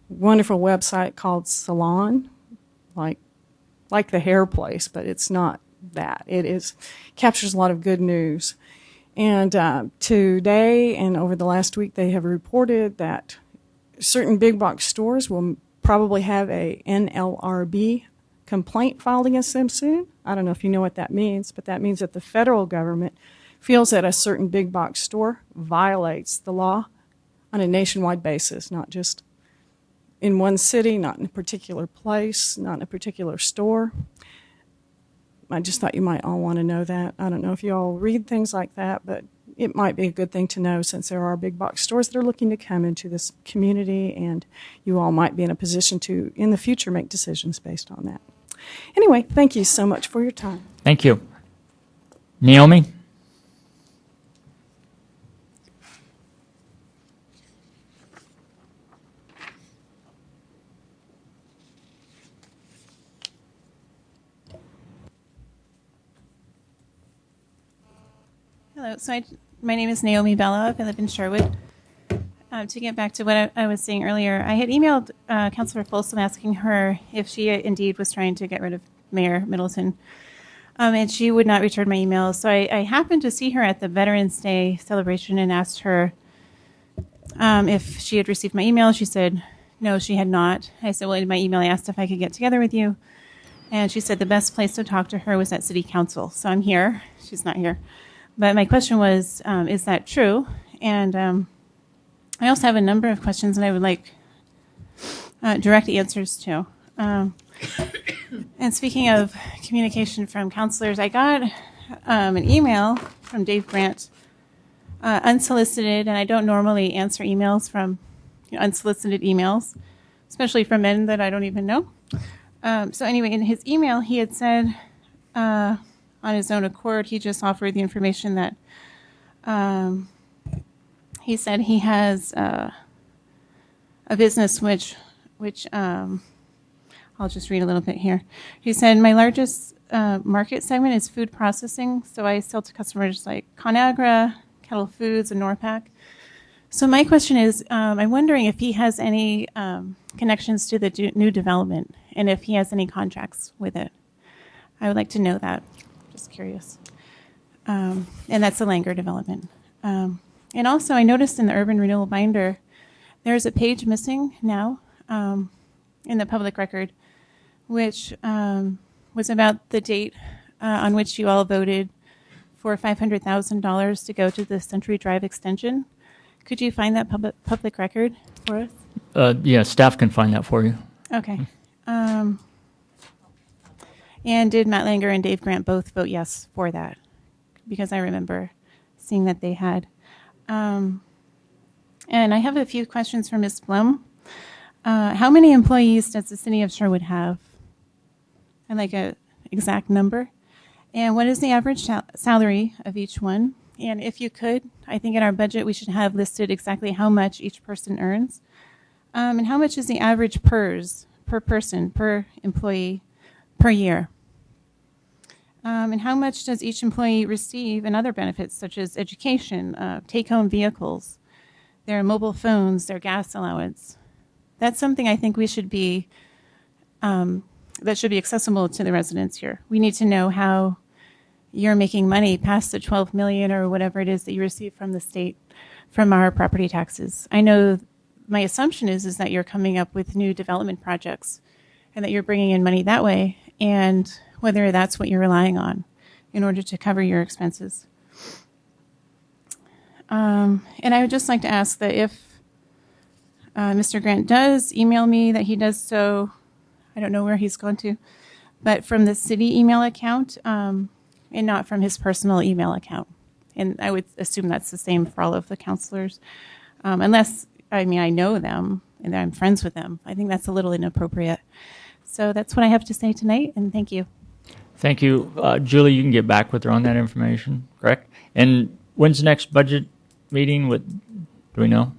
wonderful website called Salon, like the hair place, but it's not that. It captures a lot of good news. And today and over the last week, they have reported that certain big box stores will probably have a NLRB complaint filed against them soon. I don't know if you know what that means, but that means that the federal government feels that a certain big box store violates the law on a nationwide basis, not just in one city, not in a particular place, not in a particular store. I just thought you might all want to know that. I don't know if you all read things like that, but it might be a good thing to know since there are big box stores that are looking to come into this community, and you all might be in a position to, in the future, make decisions based on that. Anyway, thank you so much for your time. Thank you. Naomi? Hello. So my name is Naomi Belov. I live in Sherwood. To get back to what I was saying earlier, I had emailed Councilor Folsom asking her if she indeed was trying to get rid of Mayor Middleton, and she would not return my email. So I happened to see her at the Veterans Day celebration and asked her if she had received my email. She said no, she had not. I said, well, in my email, I asked if I could get together with you, and she said the best place to talk to her was at City Council. So I'm here. She's not here. But my question was, is that true? And I also have a number of questions that I would like direct answers to. And speaking of communication from counselors, I got an email from Dave Grant, unsolicited, and I don't normally answer emails from unsolicited emails, especially from men that I don't even know. So anyway, in his email, he had said, on his own accord, he just offered the information that he said he has a business which I'll just read a little bit here. He said, my largest market segment is food processing, so I sell to customers like ConAgra, Kettle Foods, and Norpac. So my question is, I'm wondering if he has any connections to the new development and if he has any contracts with it. I would like to know that. Just curious. And that's the Langer development. And also, I noticed in the Urban Renewal Binder, there's a page missing now in the public record, which was about the date on which you all voted for $500,000 to go to the Century Drive extension. Could you find that public record for us? Yeah, staff can find that for you. Okay. And did Matt Langer and Dave Grant both vote yes for that? Because I remember seeing that they had. And I have a few questions for Ms. Blum. How many employees does the city of Sherwood have? I'd like an exact number. And what is the average salary of each one? And if you could, I think in our budget we should have listed exactly how much each person earns. And how much is the average PERS per person, per employee, per year? And how much does each employee receive in other benefits, such as education, take-home vehicles, their mobile phones, their gas allowance? That's something I think we should be, that should be accessible to the residents here. We need to know how you're making money past the $12 million or whatever it is that you receive from the state, from our property taxes. I know my assumption is that you're coming up with new development projects and that you're bringing in money that way, and whether that's what you're relying on in order to cover your expenses. And I would just like to ask that if Mr. Grant does email me, that he does so, I don't know where he's gone to, but from the city email account and not from his personal email account. And I would assume that's the same for all of the counselors. Unless, I mean, I know them and I'm friends with them. I think that's a little inappropriate. So that's what I have to say tonight, and thank you. Thank you. Julie, you can get back with her on that information, correct? And when's the next budget meeting? Do we know?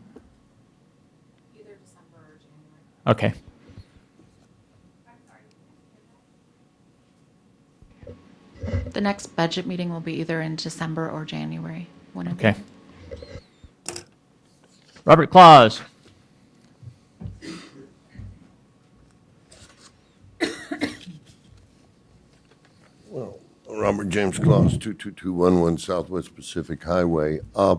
Either December or January. Okay. The next budget meeting will be either in December or January. Okay. Robert Claus. Well, Robert James Claus, 22211 Southwest Pacific Highway. I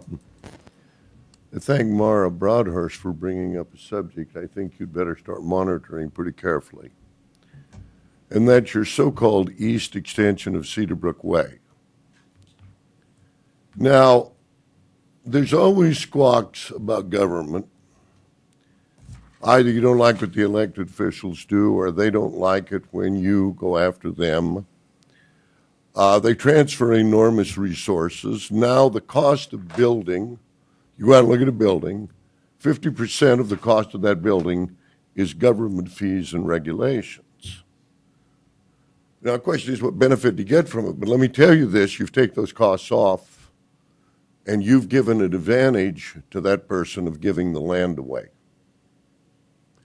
thank Mara Broadhurst for bringing up a subject I think you'd better start monitoring pretty carefully, and that's your so-called east extension of Cedarbrook Way. Now, there's always squawks about government. Either you don't like what the elected officials do, or they don't like it when you go after them. They transfer enormous resources. Now the cost of building, you go out and look at a building, 50% of the cost of that building is government fees and regulations. Now the question is, what benefit do you get from it? But let me tell you this, you've taken those costs off, and you've given an advantage to that person of giving the land away.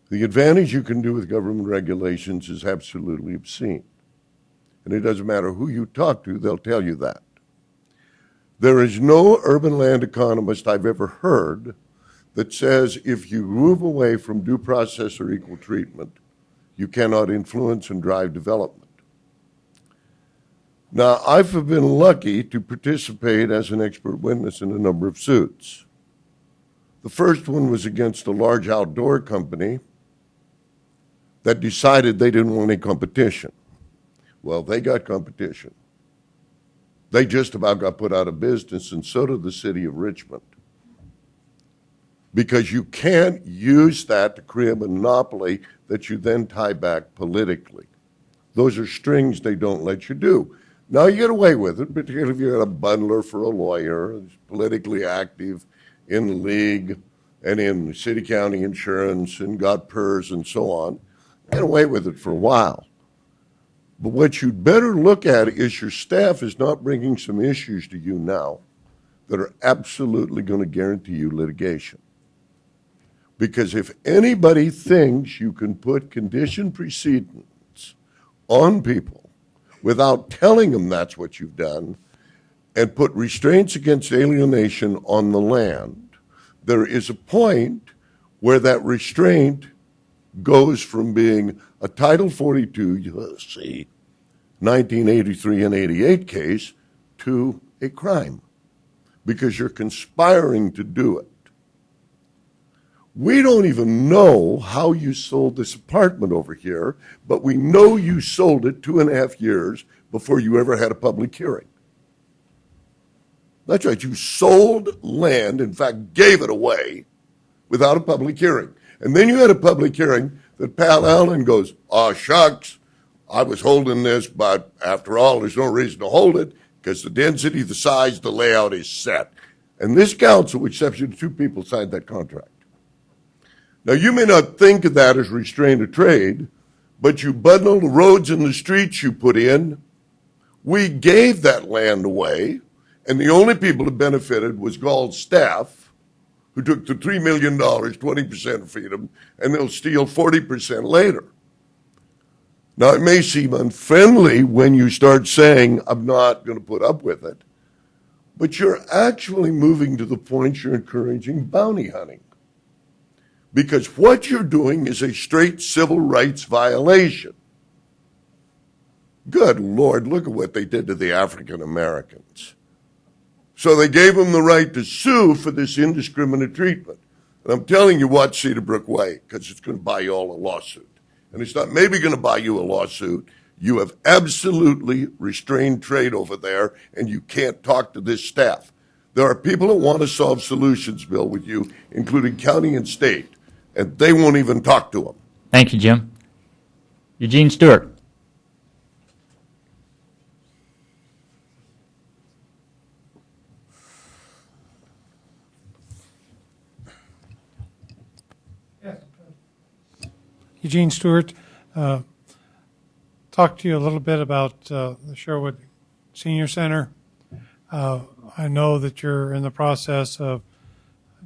The advantage you can do with government regulations is absolutely obscene. And it doesn't matter who you talk to, they'll tell you that. There is no urban land economist I've ever heard that says if you move away from due process or equal treatment, you cannot influence and drive development. Now, I've been lucky to participate as an expert witness in a number of suits. The first one was against a large outdoor company that decided they didn't want any competition. Well, they got competition. They just about got put out of business, and so did the city of Richmond. Because you can't use that to create a monopoly that you then tie back politically. Those are strings they don't let you do. Now you get away with it, particularly if you're a bundler for a lawyer who's politically active in the league and in city county insurance and got PERS and so on. Get away with it for a while. But what you'd better look at is your staff is not bringing some issues to you now that are absolutely going to guarantee you litigation. Because if anybody thinks you can put condition precedents on people without telling them that's what you've done and put restraints against alienation on the land, there is a point where that restraint goes from being a Title 42, let's see, 1983 and 88 case to a crime because you're conspiring to do it. We don't even know how you sold this apartment over here, but we know you sold it 2.5 years before you ever had a public hearing. That's right, you sold land, in fact, gave it away without a public hearing. And then you had a public hearing that Pal Allen goes, "Aw, shucks, I was holding this, but after all, there's no reason to hold it because the density, the size, the layout is set." And this council, with exception of 2 people, signed that contract. Now, you may not think of that as restraint of trade, but you bundle the roads and the streets you put in. We gave that land away, and the only people who benefited was Gall's staff, who took the $3 million, 20% freedom, and they'll steal 40% later. Now, it may seem unfriendly when you start saying, I'm not going to put up with it, but you're actually moving to the point you're encouraging bounty hunting. Because what you're doing is a straight civil rights violation. Good Lord, look at what they did to the African Americans. So they gave them the right to sue for this indiscriminate treatment. And I'm telling you, watch Cedarbrook Way, because it's going to buy you all a lawsuit. And it's not maybe going to buy you a lawsuit. You have absolutely restrained trade over there, and you can't talk to this staff. There are people that want to solve solutions, Bill, with you, including county and state, and they won't even talk to them. Thank you, Jim. Eugene Stewart. Eugene Stewart, talk to you a little bit about the Sherwood Senior Center. I know that you're in the process of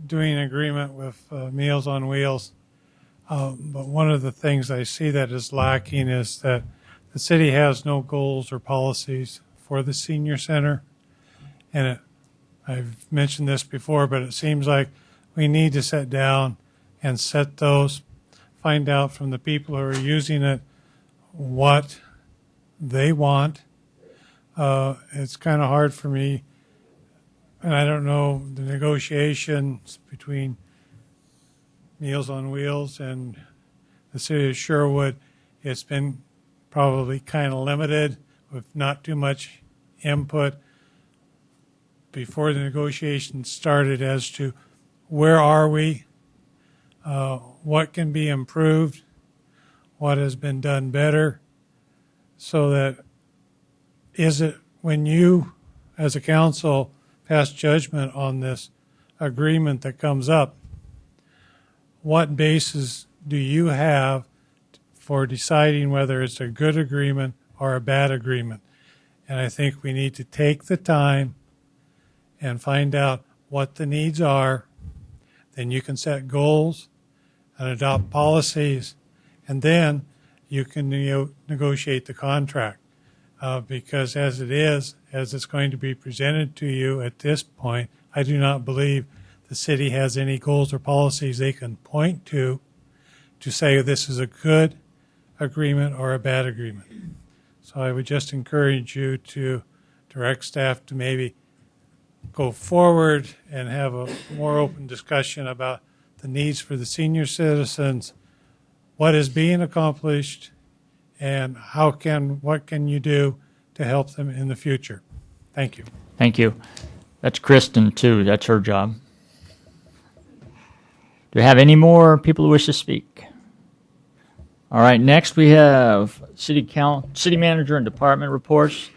doing an agreement with Meals on Wheels, but one of the things I see that is lacking is that the city has no goals or policies for the senior center. And I've mentioned this before, but it seems like we need to sit down and set those, find out from the people who are using it what they want. It's kind of hard for me, and I don't know the negotiations between Meals on Wheels and the city of Sherwood. It's been probably kind of limited with not too much input before the negotiations started as to where are we, what can be improved, what has been done better, so that is it when you as a council pass judgment on this agreement that comes up, what basis do you have for deciding whether it's a good agreement or a bad agreement? And I think we need to take the time and find out what the needs are. Then you can set goals and adopt policies, and then you can negotiate the contract. Because as it is, as it's going to be presented to you at this point, I do not believe the city has any goals or policies they can point to say this is a good agreement or a bad agreement. So I would just encourage you to direct staff to maybe go forward and have a more open discussion about the needs for the senior citizens, what is being accomplished, and what can you do to help them in the future. Thank you. Thank you. That's Kristen, too. That's her job. Do we have any more people who wish to speak? All right, next we have city manager and department reports.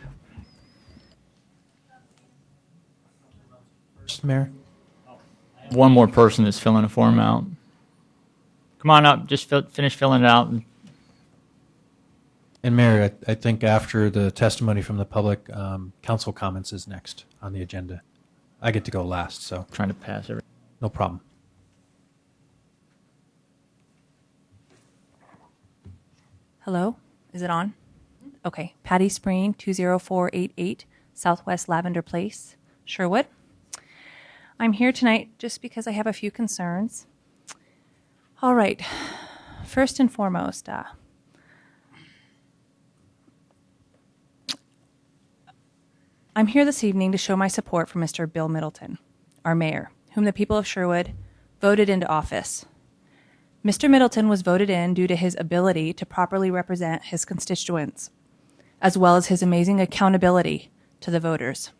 First, Mayor. One more person that's filling a form out. Come on up, just finish filling it out. And Mayor, I think after the testimony from the public, council comments is next on the agenda. I get to go last, so. Trying to pass everything. No problem. Hello, is it on? Okay, Patty Spring, 20488 Southwest Lavender Place, Sherwood. I'm here tonight just because I have a few concerns. All right, first and foremost, I'm here this evening to show my support for Mr. Bill Middleton, our mayor, whom the people of Sherwood voted into office. Mr. Middleton was voted in due to his ability to properly represent his constituents, as well as his amazing accountability to the voters.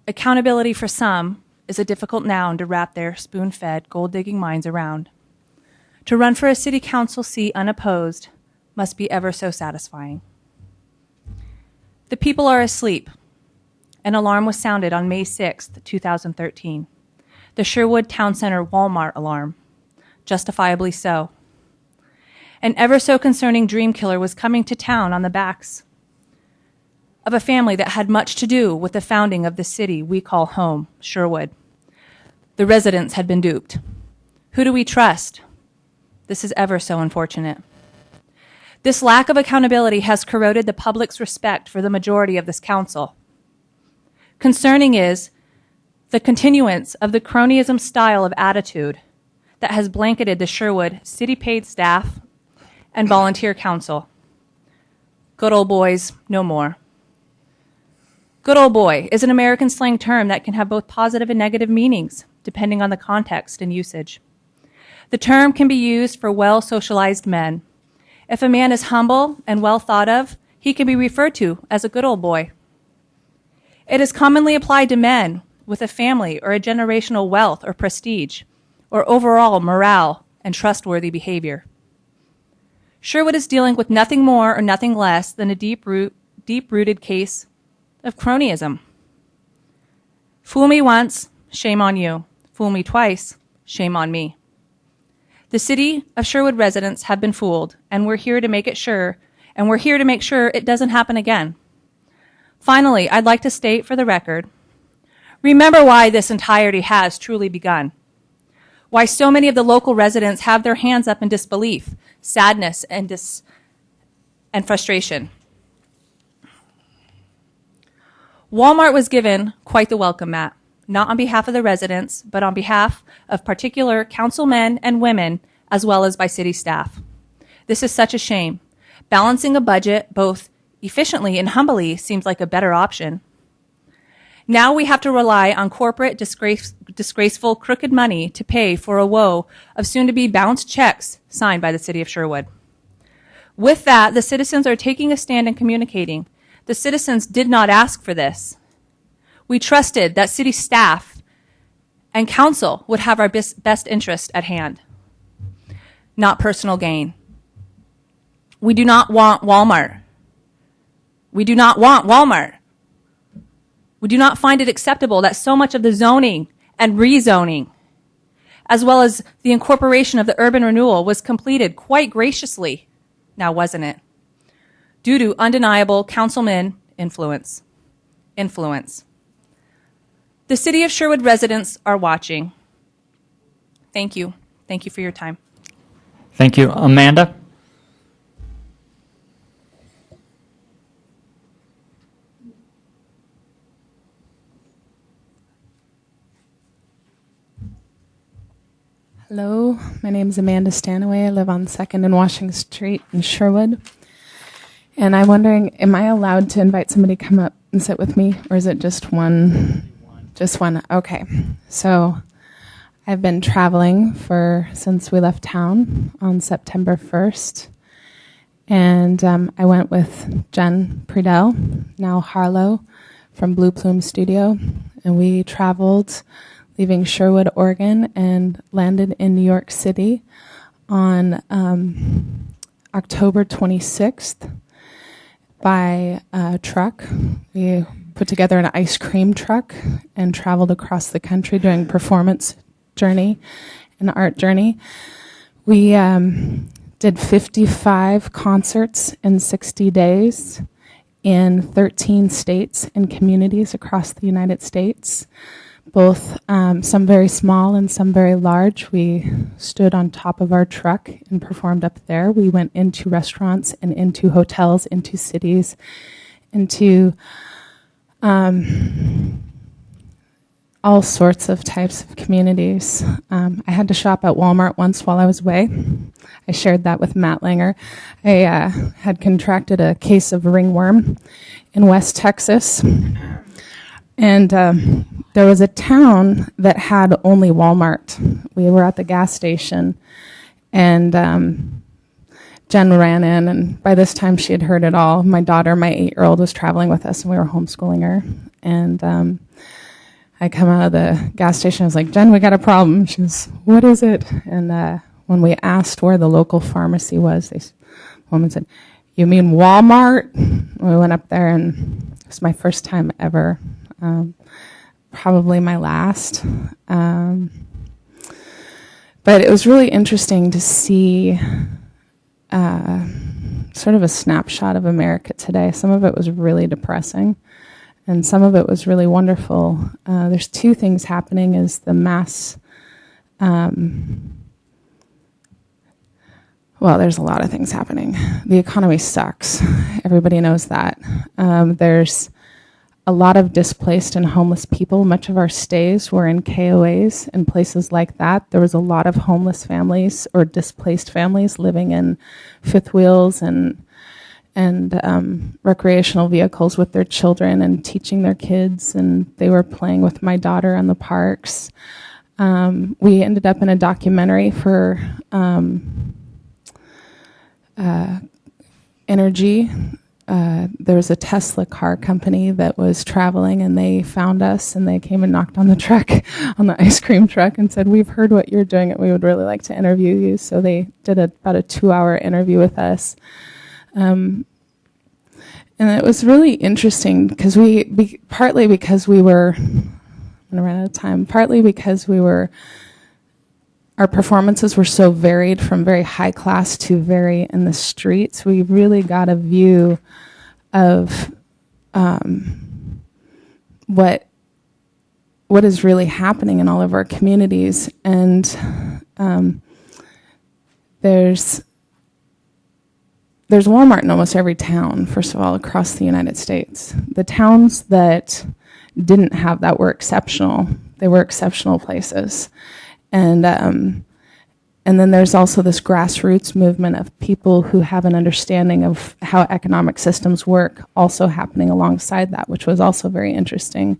Accountability for some is a difficult noun to wrap their spoon-fed, gold-digging minds around. To run for a city council seat unopposed must be ever so satisfying. The people are asleep. An alarm was sounded on May 6th, 2013. The Sherwood Town Center Walmart alarm. Justifiably so. An ever so concerning dream killer was coming to town on the backs of a family that had much to do with the founding of the city we call home, Sherwood. The residents had been duped. Who do we trust? This is ever so unfortunate. This lack of accountability has corroded the public's respect for the majority of this council. Concerning is the continuance of the cronyism style of attitude that has blanketed the Sherwood city-paid staff and volunteer council. Good old boys, no more. Good old boy is an American slang term that can have both positive and negative meanings, depending on the context and usage. The term can be used for well-socialized men. If a man is humble and well thought of, he can be referred to as a good old boy. It is commonly applied to men with a family or a generational wealth or prestige, or overall morale and trustworthy behavior. Sherwood is dealing with nothing more or nothing less than a deep-rooted case of cronyism. Fool me once, shame on you. Fool me twice, shame on me. The city of Sherwood residents have been fooled, and we're here to make sure it doesn't happen again. Finally, I'd like to state for the record, remember why this entirety has truly begun. Why so many of the local residents have their hands up in disbelief, sadness, and frustration. Walmart was given quite the welcome mat, not on behalf of the residents, but on behalf of particular councilmen and women, as well as by city staff. This is such a shame. Balancing a budget both efficiently and humbly seems like a better option. Now we have to rely on corporate disgraceful crooked money to pay for a woe of soon-to-be bounced checks signed by the city of Sherwood. With that, the citizens are taking a stand and communicating. The citizens did not ask for this. We trusted that city staff and council would have our best interest at hand, not personal gain. We do not want Walmart. We do not want Walmart. We do not find it acceptable that so much of the zoning and rezoning, as well as the incorporation of the urban renewal, was completed quite graciously, now wasn't it, due to undeniable councilman influence. The city of Sherwood residents are watching. Thank you. Thank you for your time. Thank you. Amanda? Hello, my name is Amanda Stanaway. I live on 2nd and Washington Street in Sherwood. And I'm wondering, am I allowed to invite somebody to come up and sit with me, or is it just one? Just one. Okay. So I've been traveling since we left town on September 1st. And I went with Jen Predell, now Harlow, from Blue Plume Studio. And we traveled leaving Sherwood, Oregon, and landed in New York City on October 26th by truck. We put together an ice cream truck and traveled across the country doing performance journey and art journey. We did 55 concerts in 60 days in 13 states and communities across the United States. Both some very small and some very large. We stood on top of our truck and performed up there. We went into restaurants and into hotels, into cities, into all sorts of types of communities. I had to shop at Walmart once while I was away. I shared that with Matt Langer. I had contracted a case of ringworm in West Texas. And there was a town that had only Walmart. We were at the gas station, and Jen ran in, and by this time she had heard it all. My daughter, my 8-year-old, was traveling with us, and we were homeschooling her. And I come out of the gas station, I was like, Jen, we got a problem. She was, what is it? And when we asked where the local pharmacy was, the woman said, you mean Walmart? We went up there, and it was my first time ever. Probably my last. But it was really interesting to see sort of a snapshot of America today. Some of it was really depressing, and some of it was really wonderful. There's two things happening: is the mass well, there's a lot of things happening. The economy sucks. Everybody knows that. There's a lot of displaced and homeless people. Much of our stays were in KOAs and places like that. There was a lot of homeless families or displaced families living in fifth wheels and recreational vehicles with their children and teaching their kids, and they were playing with my daughter in the parks. We ended up in a documentary for energy. There was a Tesla car company that was traveling, and they found us, and they came and knocked on the truck, on the ice cream truck, and said, "We've heard what you're doing, and we would really like to interview you." So they did about a 2-hour interview with us. And it was really interesting because partly because we were, I'm going to run out of time, partly because our performances were so varied, from very high class to very in the streets. We really got a view of what is really happening in all of our communities. And there's Walmart in almost every town, first of all, across the United States. The towns that didn't have that were exceptional. They were exceptional places. And then there's also this grassroots movement of people who have an understanding of how economic systems work also happening alongside that, which was also very interesting.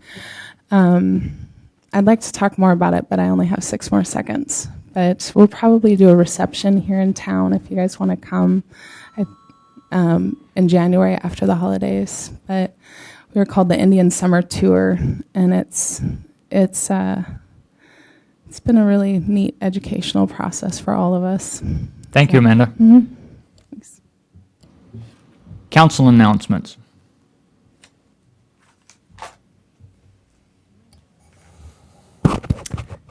I'd like to talk more about it, but I only have 6 more seconds. But we'll probably do a reception here in town if you guys want to come in January after the holidays. But we were called the Indian Summer Tour, and it's been a really neat educational process for all of us. Thank you, Amanda. Mm-hmm. Thanks. Council announcements.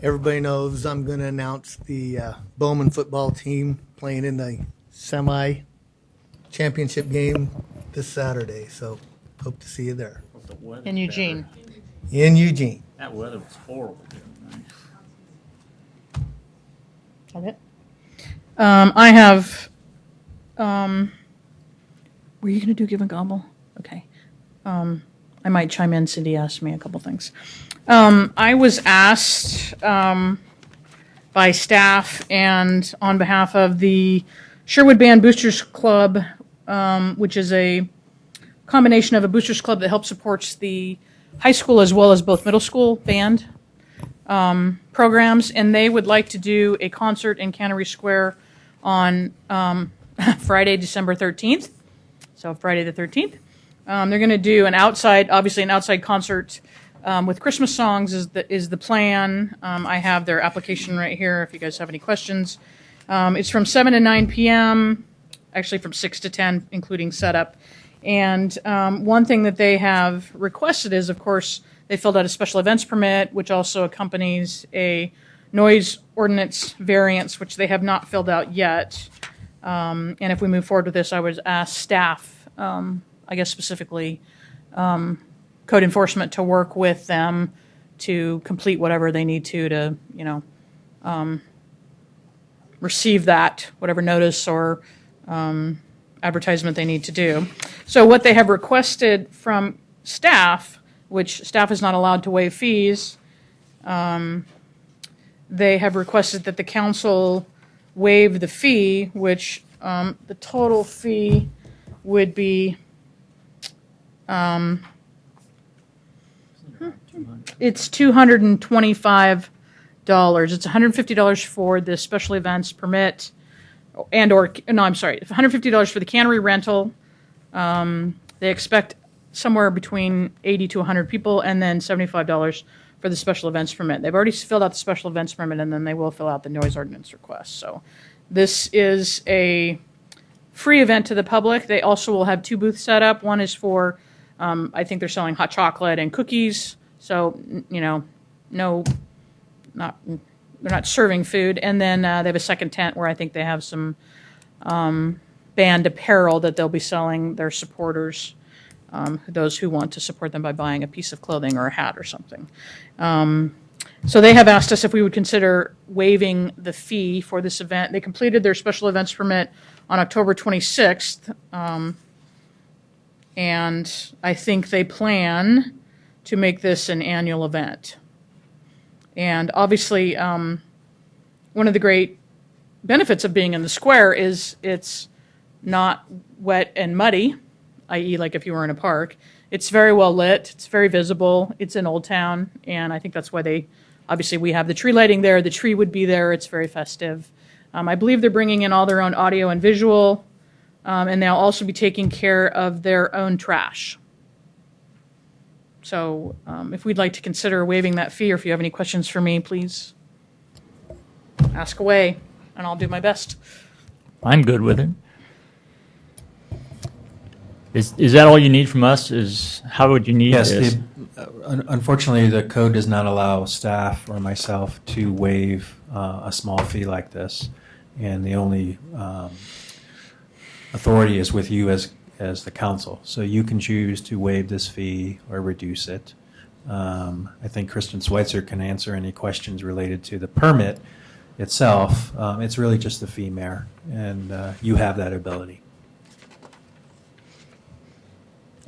Everybody knows I'm going to announce the Bowman football team playing in the semi-championship game this Saturday. So hope to see you there. In Eugene. In Eugene. That weather was horrible. That it? I have. Were you going to do give and gobble? Okay. I might chime in. Cindy asked me a couple things. I was asked by staff and on behalf of the Sherwood Band Boosters Club, which is a combination of a boosters club that helps supports the high school as well as both middle school band programs, and they would like to do a concert in Cannery Square on Friday, December 13th. So Friday the 13th. They're going to do an outside concert with Christmas songs is the plan. I have their application right here if you guys have any questions. It's from 7 to 9 p.m., actually from 6 to 10, including setup. And one thing that they have requested is, of course, they filled out a special events permit, which also accompanies a noise ordinance variance, which they have not filled out yet. And if we move forward with this, I would ask staff, I guess specifically code enforcement, to work with them to complete whatever they need to receive that, whatever notice or advertisement they need to do. So what they have requested from staff, which staff is not allowed to waive fees, they have requested that the council waive the fee, which the total fee would be it's $225. It's $150 for the special events permit, $150 for the cannery rental. They expect somewhere between 80 to 100 people, and then $75 for the special events permit. They've already filled out the special events permit, and then they will fill out the noise ordinance request. So this is a free event to the public. They also will have 2 booths set up. One is for, I think they're selling hot chocolate and cookies. So, they're not serving food. And then they have a second tent where I think they have some band apparel that they'll be selling their supporters, those who want to support them by buying a piece of clothing or a hat or something. So they have asked us if we would consider waiving the fee for this event. They completed their special events permit on October 26th, and I think they plan to make this an annual event. And obviously, one of the great benefits of being in the square is it's not wet and muddy, i.e. like if you were in a park. It's very well lit, it's very visible, it's in Old Town, and I think that's why obviously we have the tree lighting there, the tree would be there, it's very festive. I believe they're bringing in all their own audio and visual, and they'll also be taking care of their own trash. So if we'd like to consider waiving that fee, or if you have any questions for me, please ask away, and I'll do my best. I'm good with it. Is that all you need from us? How would you need Yes, this? unfortunately, the code does not allow staff or myself to waive a small fee like this, and the only authority is with you as the council. So you can choose to waive this fee or reduce it. I think Kristen Schweitzer can answer any questions related to the permit itself. It's really just the fee, Mayor, and you have that ability.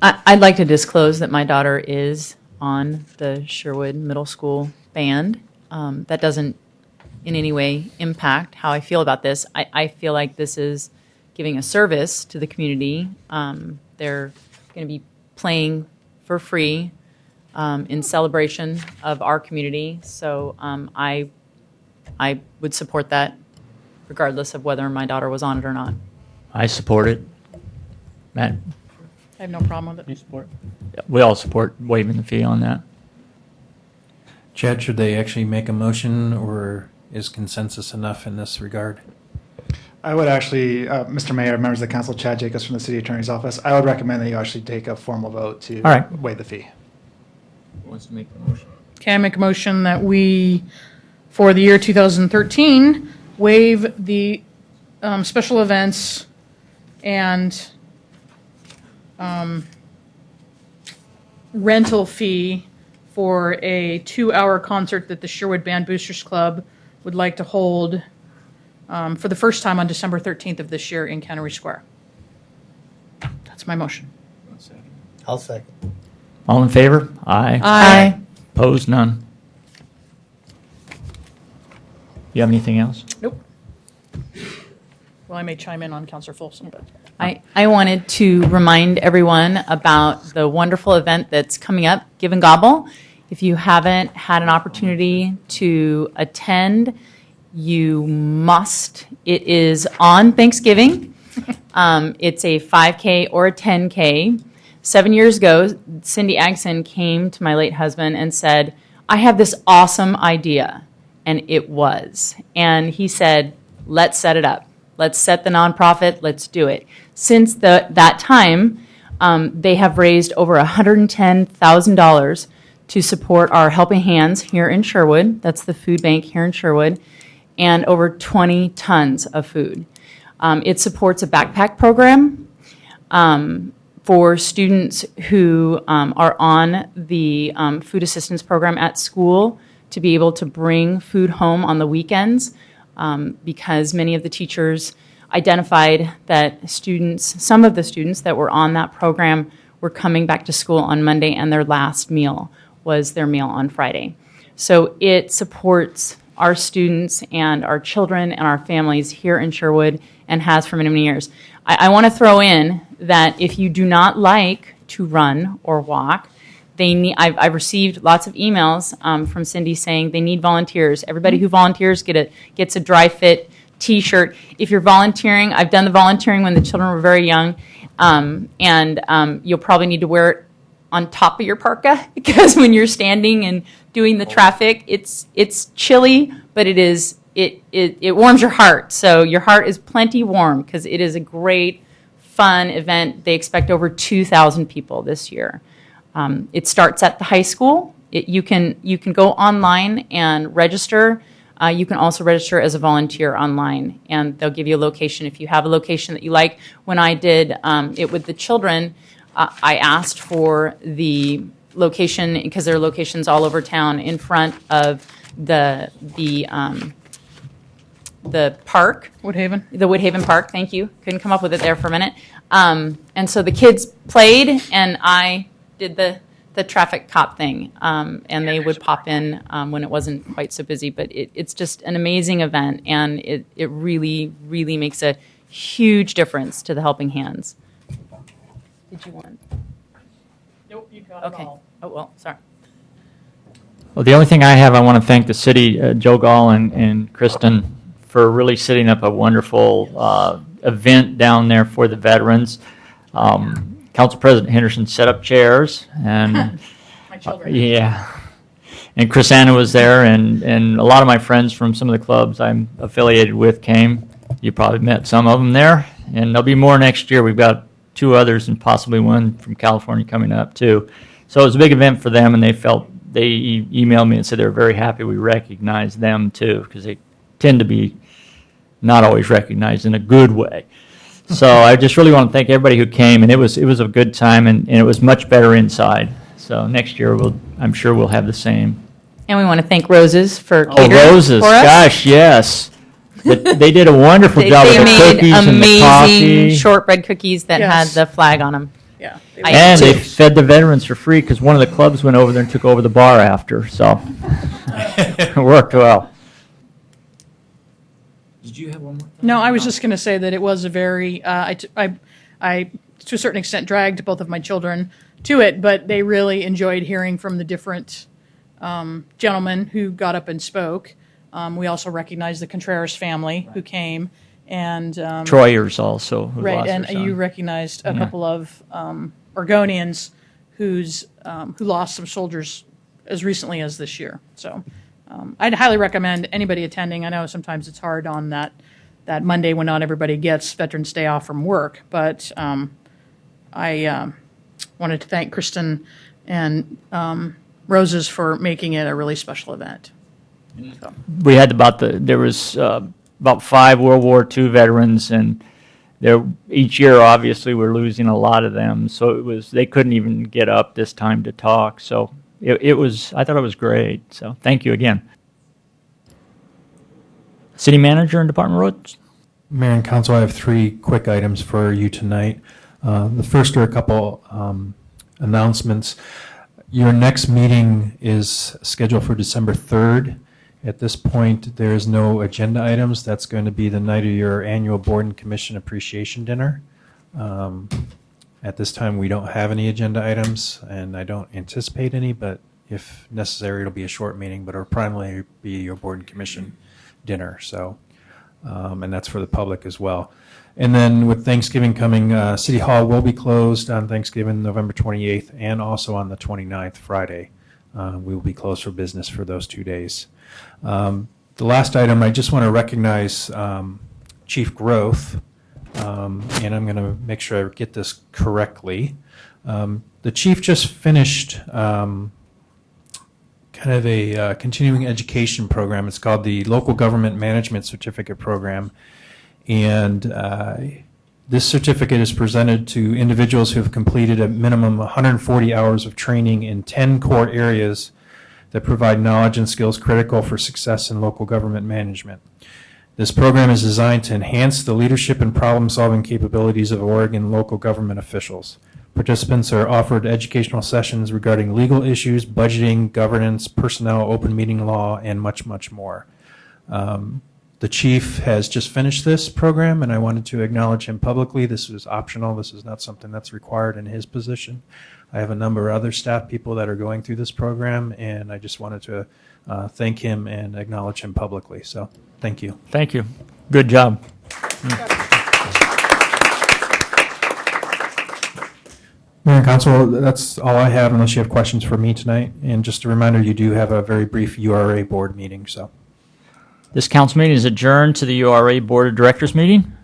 I'd like to disclose that my daughter is on the Sherwood Middle School band. That doesn't in any way impact how I feel about this. I feel like this is giving a service to the community. They're going to be playing for free in celebration of our community. So I would support that regardless of whether my daughter was on it or not. I support it. Matt? I have no problem with it. You support? Yeah, we all support waiving the fee on that. Chad, should they actually make a motion, or is consensus enough in this regard? I would actually, Mr. Mayor, members of the council, Chad Jacobs from the City Attorney's Office, I would recommend that you actually take a formal vote to All right. waive the fee. Who wants to make the motion? Can I make a motion that we, for the year 2013, waive the special events and rental fee for a 2-hour concert that the Sherwood Band Boosters Club would like to hold for the first time on December 13th of this year in Cannery Square. That's my motion. I'll second. All in favor? Aye. Aye. Opposed? None. You have anything else? Nope. Well, I may chime in on Councilor Folsom, but I wanted to remind everyone about the wonderful event that's coming up, Give and Gobble. If you haven't had an opportunity to attend, you must. It is on Thanksgiving. It's a 5K or a 10K. 7 years ago, Cindy Agson came to my late husband and said, I have this awesome idea. And it was. And he said, let's set it up. Let's set the nonprofit. Let's do it. Since that time, they have raised over $110,000 to support our Helping Hands here in Sherwood. That's the food bank here in Sherwood. And over 20 tons of food. It supports a backpack program for students who are on the food assistance program at school to be able to bring food home on the weekends. Because many of the teachers identified that some of the students that were on that program were coming back to school on Monday, and their last meal was their meal on Friday. So it supports our students and our children and our families here in Sherwood, and has for many, many years. I want to throw in that if you do not like to run or walk, I've received lots of emails from Cindy saying they need volunteers. Everybody who volunteers gets a dry fit T-shirt. If you're volunteering, I've done the volunteering when the children were very young, and you'll probably need to wear it on top of your parka because when you're standing and doing the traffic, it's chilly, but it warms your heart. So your heart is plenty warm because it is a great, fun event. They expect over 2,000 people this year. It starts at the high school. You can go online and register. You can also register as a volunteer online, and they'll give you a location if you have a location that you like. When I did it with the children, I asked for the location, because there are locations all over town in front of the park. Woodhaven. The Woodhaven Park, thank you. Couldn't come up with it there for a minute. And so the kids played, and I did the traffic cop thing, and they would pop in when it wasn't quite so busy. But it's just an amazing event, and it really, really makes a huge difference to the helping hands. Did you want? Nope, you got Okay. Oh, well, sorry. Well, the only thing I have, I want to thank the city, Joe Gall and Kristen, for really setting up a wonderful event down there for the veterans. Council President Henderson set up chairs, and My children. yeah, and Chris Anna was there, and a lot of my friends from some of the clubs I'm affiliated with came. You probably met some of them there, and there'll be more next year. We've got 2 others and possibly one from California coming up too. So it was a big event for them, and they emailed me and said they were very happy we recognized them too, because they tend to be not always recognized in a good way. So I just really want to thank everybody who came, and it was a good time, and it was much better inside. So next year I'm sure we'll have the same. And we want to thank Roses for Oh, catering Roses, for us. gosh, yes. They did a wonderful job with the They cookies made and the amazing coffee. shortbread cookies that Yes. had the flag on them. Yeah. And they fed the veterans for free because one of the clubs went over there and took over the bar after. So it worked well. Did you have one more? No, I was just going to say that it was a very, I, to a certain extent, dragged both of my children to it, but they really enjoyed hearing from the different gentlemen who got up and spoke. We also recognized the Contreras family who came, and Troyers also. Who right, lost and their son. you recognized a Yeah. couple of Oregonians who lost some soldiers as recently as this year. So I'd highly recommend anybody attending. I know sometimes it's hard on that Monday when not everybody gets Veterans Day off from work, but I wanted to thank Kristen and Roses for making it a really special event. So. We had there was about 5 World War II veterans, and each year obviously we're losing a lot of them. So they couldn't even get up this time to talk. So I thought it was great. So thank you again. City Manager and Department Roads. Mayor and Council, I have 3 quick items for you tonight. The first are a couple announcements. Your next meeting is scheduled for December 3rd. At this point, there is no agenda items. That's going to be the night of your annual Board and Commission Appreciation Dinner. At this time, we don't have any agenda items, and I don't anticipate any, but if necessary, it'll be a short meeting, but it'll primarily be your Board and Commission dinner. So, and that's for the public as well. And then with Thanksgiving coming, City Hall will be closed on Thanksgiving, November 28th, and also on the 29th, Friday. We will be closed for business for those 2 days. The last item, I just want to recognize Chief Growth, and I'm going to make sure I get this correctly. The chief just finished kind of a continuing education program. It's called the Local Government Management Certificate Program. And this certificate is presented to individuals who have completed a minimum 140 hours of training in 10 core areas that provide knowledge and skills critical for success in local government management. This program is designed to enhance the leadership and problem-solving capabilities of Oregon local government officials. Participants are offered educational sessions regarding legal issues, budgeting, governance, personnel, open meeting law, and much, much more. The chief has just finished this program, and I wanted to acknowledge him publicly. This is optional. This is not something that's required in his position. I have a number of other staff people that are going through this program, and I just wanted to thank him and acknowledge him publicly. So thank you. Thank you. Good job. Mayor and Council, that's all I have unless you have questions for me tonight. And just a reminder, you do have a very brief URA board meeting. So This council meeting is adjourned to the URA Board of Directors meeting.